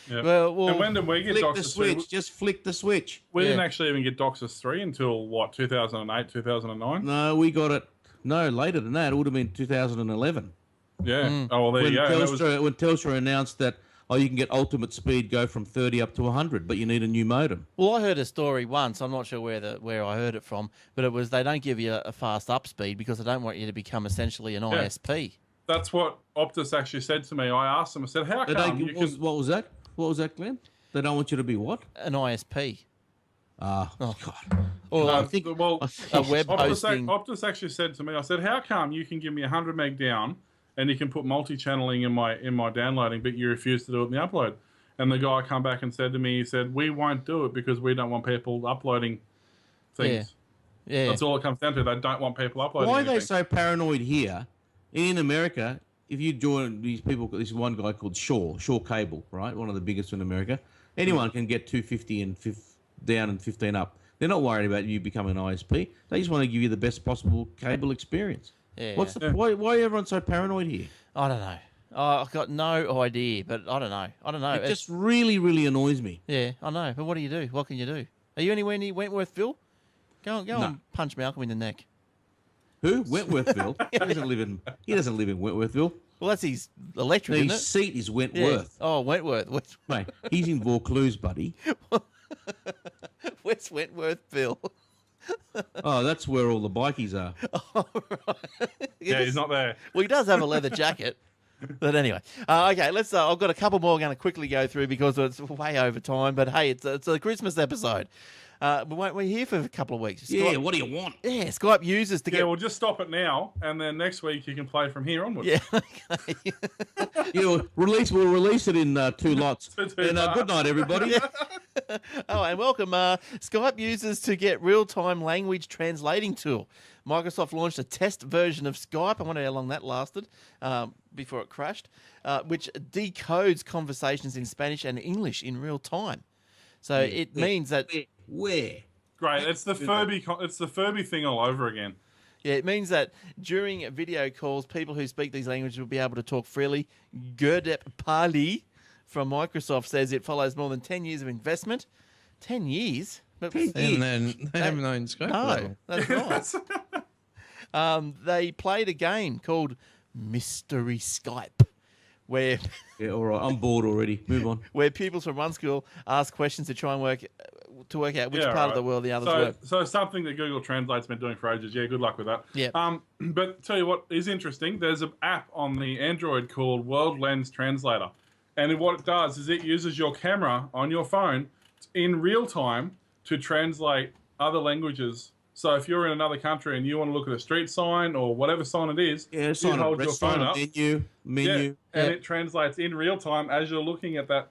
Yep. Well, and when did we get Flick DOCSIS the switch. 3? Just flick the switch. We didn't actually even get DOCSIS 3 until, what, 2008, 2009? No, we got it. No, later than that. It would have been 2011. Yeah. Oh, well, there When you go. when Telstra announced that, you can get ultimate speed go from 30 up to 100, but you need a new modem. Well, I heard a story once. I'm not sure where I heard it from, but it was they don't give you a fast up speed because they don't want you to become essentially an ISP. That's what Optus actually said to me. I asked them, I said, how come you can... What was that? What was that, Glenn? They don't want you to be what? An ISP. God. Or No, I think well, a web hosting. Optus actually said to me, I said, how come you can give me 100 meg down and you can put multi-channeling in my downloading, but you refuse to do it in the upload? And the guy come back and said to me, he said, we won't do it because we don't want people uploading things. Yeah. That's all it comes down to. They don't want people uploading Why are they anything. so paranoid here? In America, if you join these people, this one guy called Shaw Cable, right? One of the biggest in America. Anyone can get 250 and down and 15 up. They're not worried about you becoming an ISP. They just want to give you the best possible cable experience. Yeah. Why are everyone so paranoid here? I don't know. I've got no idea, but I don't know. It just really, really annoys me. Yeah, I know. But what do you do? What can you do? Are you anywhere near Wentworthville? Go and punch Malcolm in the neck. Who? Wentworthville? He doesn't live in Wentworthville. Well, that's his electric, isn't it? His seat is Wentworth. Yeah. Oh, Wentworth. Mate, he's in Vaucluse, buddy. Where's Wentworthville? Oh, that's where all the bikies are. Oh, right. Yeah, he's not there. Well, he does have a leather jacket. But anyway, okay, let's. I've got a couple more I'm going to quickly go through because it's way over time. But hey, it's a Christmas episode. We're here for a couple of weeks. Yeah, what do you want? Yeah, Skype users to get... Yeah, we'll just stop it now, and then next week you can play from here onwards. Yeah, okay. We'll release it in 2 lots. And good night, everybody. Oh, and welcome Skype users to get real-time language translating tool. Microsoft launched a test version of Skype. I wonder how long that lasted before it crashed, which decodes conversations in Spanish and English in real time. So it means that... Where? Great. It's the Furby thing all over again. Yeah, it means that during video calls, people who speak these languages will be able to talk freely. Gurdep Pali from Microsoft says it follows more than 10 years of investment. 10 years? But They haven't known Skype for that no, long. that's right. They played a game called Mystery Skype, where all right. I'm bored already. Move on. where pupils from one school ask questions to try and work out which part of the world the others were. So something that Google Translate's been doing for ages. Yeah, good luck with that. Yeah. But tell you what is interesting. There's an app on the Android called World Lens Translator, and what it does is it uses your camera on your phone in real time to translate other languages So if you're in another country and you want to look at a street sign or whatever sign it is, Yeah, you hold your phone up. Menu. And it translates in real time as you're looking at that.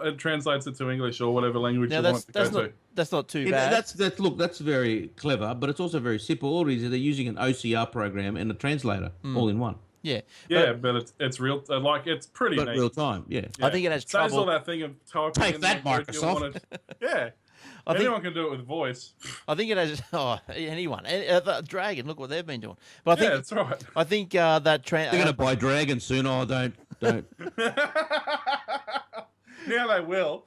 It translates it to English or whatever language you want it to go to. That's not too Yeah, bad. that's very clever, but it's also very simple. All it is they're using an OCR program and a translator all in one. Yeah. Yeah, but it's real. Like it's pretty But neat. real time, yeah. I think it has Saves trouble. all that thing of typing. Take in that, the word you Microsoft. wanted. Yeah. I think- Anyone can do it with voice. I think it has. Oh, anyone. Dragon. Look what they've been doing. But I think Yeah, that's right. I think that They're going to buy Dragon soon. Oh, don't. Now they will.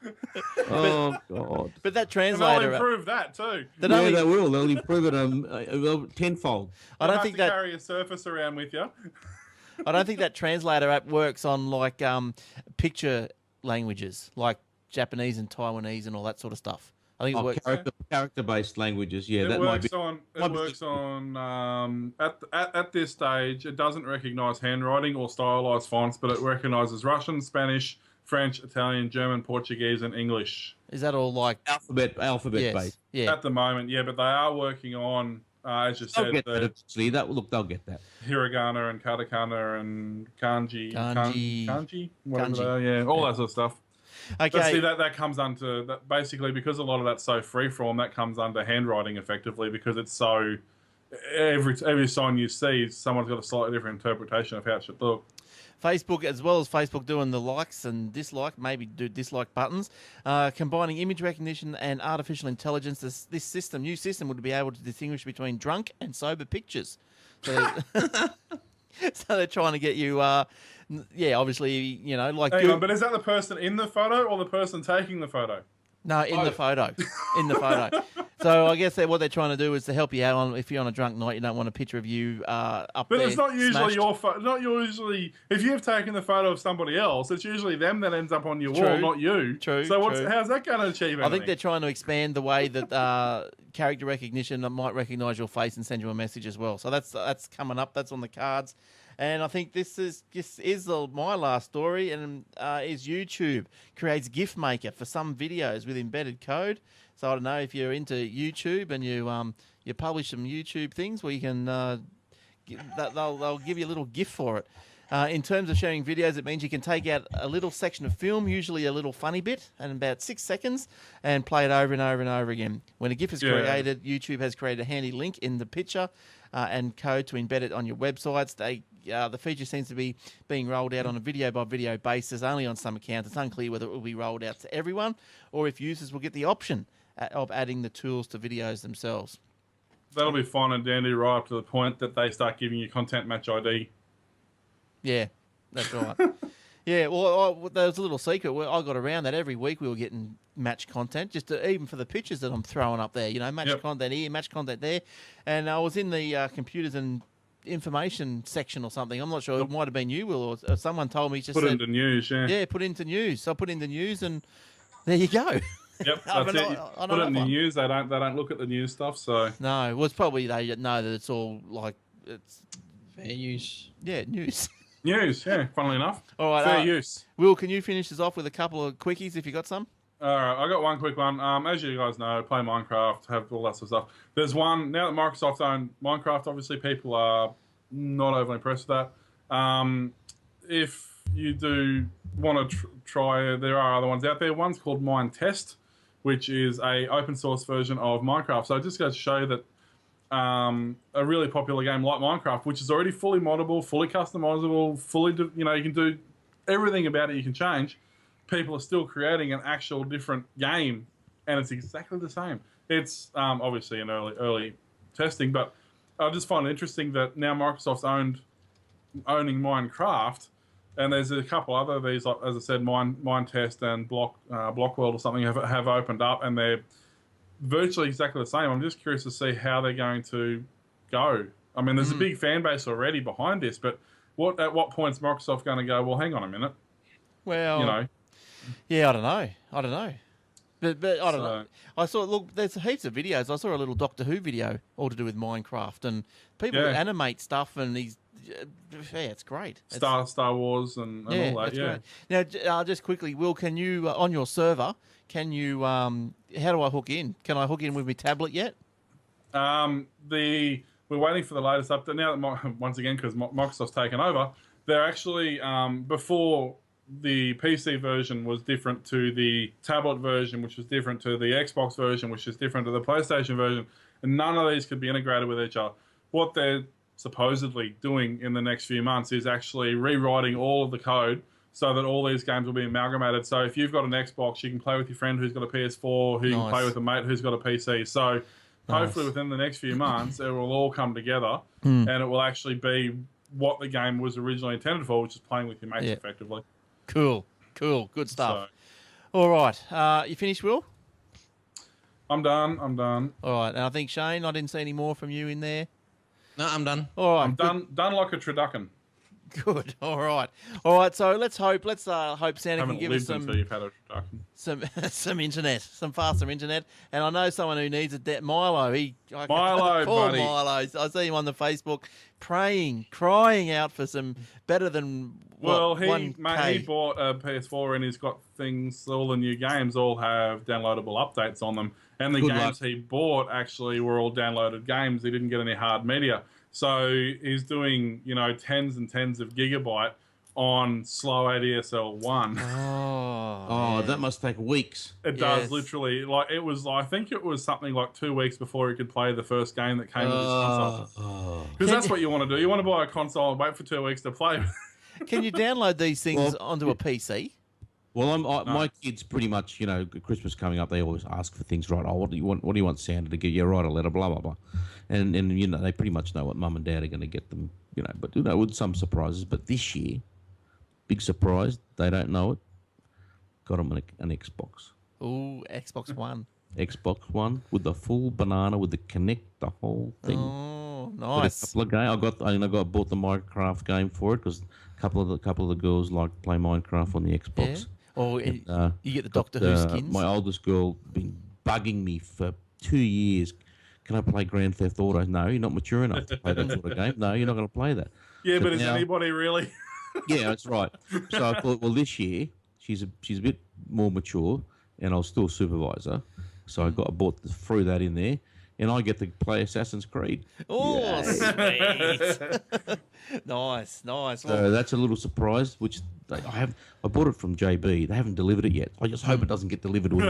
Oh God. But that And they'll translator. improve that too. that Yeah, only, they will. They'll improve it tenfold. I You don't have think to that. carry a Surface around with you. I don't think that translator app works on like picture languages like Japanese and Taiwanese and all that sort of stuff. I think it works. Character-based languages. Yeah, It that might be. works on at this stage. It doesn't recognise handwriting or stylized fonts, but it recognises Russian, Spanish, French, Italian, German, Portuguese, and English. Is that all like Alphabet yes, based. yeah. At the moment, yeah, but they are working on, as you They'll said, get that the eventually. They'll get that. hiragana and katakana and kanji, Kanji. whatever Kanji. they are, yeah, all that sort of stuff. But see, Okay. that comes under that basically because a lot of that's so freeform. That comes under handwriting effectively because it's so every sign you see, someone's got a slightly different interpretation of how it should look. Facebook, as well as Facebook doing the likes and dislike, maybe do dislike buttons, combining image recognition and artificial intelligence. This new system would be able to distinguish between drunk and sober pictures. So, so they're trying to get you, obviously, like. Hang on, but is that the person in the photo or the person taking the photo? No, in the photo. In the photo. So I guess what they're trying to do is to help you out on if you're on a drunk night, you don't want a picture of you up But there. it's not usually smashed. your photo. Not usually. If you've taken the photo of somebody else, it's usually them that ends up on your wall, not you. True, So true. how's that going to achieve anything? I think they're trying to expand the way that character recognition might recognise your face and send you a message as well. So that's coming up. That's on the cards. And I think this is my last story, and is YouTube creates GIF maker for some videos with embedded code. So I don't know if you're into YouTube and you publish some YouTube things where you can they'll give you a little GIF for it. In terms of sharing videos, it means you can take out a little section of film, usually a little funny bit, and about 6 seconds, and play it over and over and over again. When a GIF is created, YouTube has created a handy link in the picture and code to embed it on your websites. The feature seems to be being rolled out on a video-by-video basis, only on some accounts. It's unclear whether it will be rolled out to everyone or if users will get the option of adding the tools to videos themselves. That'll be fine and dandy right up to the point that they start giving you content match ID. Yeah, that's right. Yeah, well, there was a little secret. I got around that every week. We were getting match content, even for the pictures that I'm throwing up there. Match content here, match content there. And I was in the computers and information section or something. I'm not sure. It might have been you, Will, or someone told me. Put into news, yeah. Yeah, put into news. So I put into news, and there you go. Yep, that's it. Put it in the news. They don't look at the news stuff. So no, well, it's probably they know that it's all like it's fair use. Yeah, news. News, yeah. Funnily enough, all right. Fair use. Will, can you finish us off with a couple of quickies if you got some? All right, I got one quick one. As you guys know, play Minecraft, have all that sort of stuff. There's one now that Microsoft own Minecraft. Obviously, people are not overly impressed with that. If you do want to try, there are other ones out there. One's called Minetest, which is a open source version of Minecraft. So it just goes to show that a really popular game like Minecraft, which is already fully moddable, fully customizable, you can do everything about it you can change. People are still creating an actual different game, and it's exactly the same. It's obviously an early testing, but I just find it interesting that now Microsoft's owning Minecraft, and there's a couple other of these, like, as I said, Minetest and Blockworld or something have opened up, and they're virtually exactly the same. I'm just curious to see how they're going to go. I mean, there's a big fan base already behind this, but at what point is Microsoft going to go, well, hang on a minute? Well, yeah, I don't know. But I don't know. I saw, there's heaps of videos. I saw a little Doctor Who video all to do with Minecraft, and people animate stuff, and it's great. Star Wars and all that, great. Now, just quickly, Will, can you, on your server, how do I hook in? Can I hook in with my tablet yet? We're waiting for the latest update now that once again because Microsoft's taken over. They're actually before the PC version was different to the tablet version, which was different to the Xbox version, which is different to the PlayStation version, and none of these could be integrated with each other. What they're supposedly doing in the next few months is actually rewriting all of the code so that all these games will be amalgamated. So if you've got an Xbox, you can play with your friend who's got a PS4, who you can play with a mate who's got a PC. So hopefully within the next few months, it will all come together and it will actually be what the game was originally intended for, which is playing with your mates effectively. Cool. Good stuff. So, all right. You finished, Will? I'm done. All right. And I think, Shane, I didn't see any more from you in there. No, I'm ddone. All right. I'm done like a turducken. Good. All right. So let's hope Santa can give us some internet, some faster internet. And I know someone who needs it. Milo. Milo, buddy. Milo. I see him on the Facebook crying out for some better than. Well, he bought a PS4 and he's got all the new games all have downloadable updates on them. And the games he bought actually were all downloaded games. He didn't get any hard media. So he's doing, tens and tens of gigabyte on slow ADSL 1. Oh, that must take weeks. It does, literally. I think it was something like 2 weeks before he could play the first game that came with his console. Because that's what you want to do. You want to buy a console and wait for 2 weeks to play. Can you download these things onto a PC? Well, my kids pretty much, Christmas coming up, they always ask for things, right? Oh, what do you want Santa to give you? Write a letter, blah, blah, blah. And they pretty much know what mum and dad are going to get them, but, with some surprises. But this year, big surprise, they don't know it, got them an Xbox. Ooh, Xbox One. Xbox One with the full banana, with the Connect, the whole thing. Oh, nice. A couple of games. I bought the Minecraft game for it because a couple of the girls like to play Minecraft on the Xbox. Yeah. Or you get the Doctor Who skins. My oldest girl been bugging me for 2 years. Can I play Grand Theft Auto? No, you're not mature enough to play that sort of game. No, you're not going to play that. Yeah, but is anybody really? Yeah, that's right. So I thought, well, this year she's a bit more mature, and I'll still supervise her. So I threw that in there, and I get to play Assassin's Creed. Oh, sweet! Nice. So that's a little surprise, which I bought it from JB. They haven't delivered it yet. I just hope it doesn't get delivered with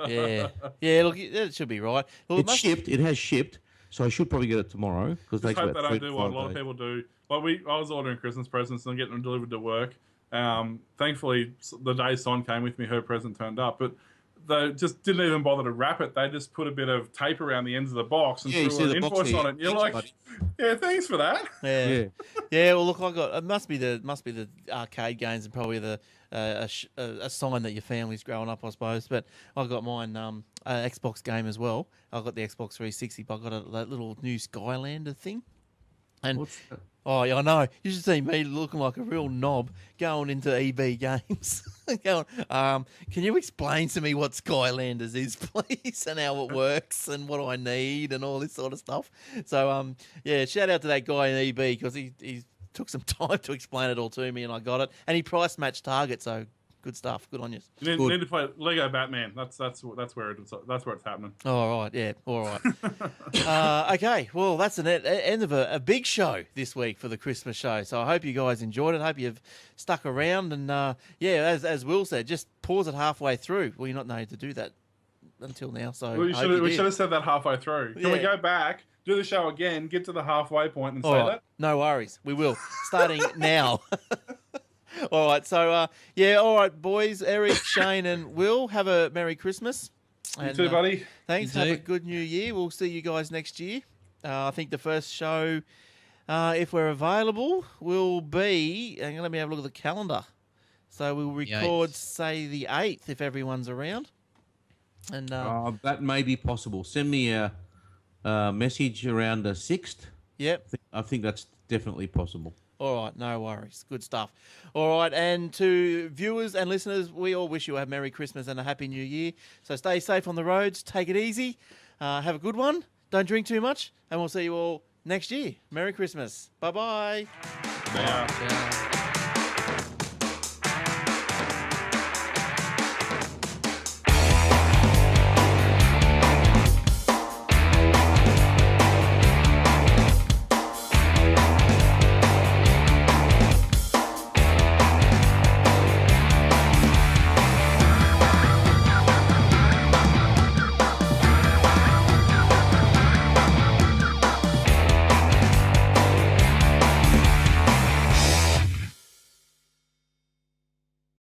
Yeah. Look, it should be right. Well, it has shipped, so I should probably get it tomorrow because they hope they don't do what a lot of people do. I was ordering Christmas presents and getting them delivered to work. Thankfully, the day Son came with me, her present turned up, but they just didn't even bother to wrap it. They just put a bit of tape around the ends of the box and threw an invoice on it. And you're like, yeah, thanks for that. Yeah. Well, look, it must be the arcade games and probably the a sign that your family's growing up, I suppose. But I got mine Xbox game as well. I got the Xbox 360, but I got that little new Skylander thing. And what's that? Oh, yeah, I know. You should see me looking like a real knob going into EB games. Can you explain to me what Skylanders is, please, and how it works and what I need and all this sort of stuff? So, shout out to that guy in EB because he took some time to explain it all to me and I got it. And he price matched Target, so good stuff. Good on you. You need to play Lego Batman. That's where it's happening. All right, yeah, all right. Okay, well, that's the end of a big show this week for the Christmas show. So I hope you guys enjoyed it. I hope you've stuck around. And as Will said, just pause it halfway through. Well, you're not known to do that until now. So we should have said that halfway through. Can we go back, do the show again, get to the halfway point, and say that? No worries. We will starting now. All right, so all right, boys, Eric, Shane, and Will, have a Merry Christmas. You too, buddy. Thanks. Have a good New Year. We'll see you guys next year. I think the first show, if we're available, will be. Let me have a look at the calendar. So we'll record, say, the 8th if everyone's around. And that may be possible. Send me a message around the 6th. Yep. I think that's definitely possible. All right, no worries. Good stuff. All right, and to viewers and listeners, we all wish you a Merry Christmas and a Happy New Year. So stay safe on the roads, take it easy, have a good one, don't drink too much, and we'll see you all next year. Merry Christmas. Bye-bye. Bye.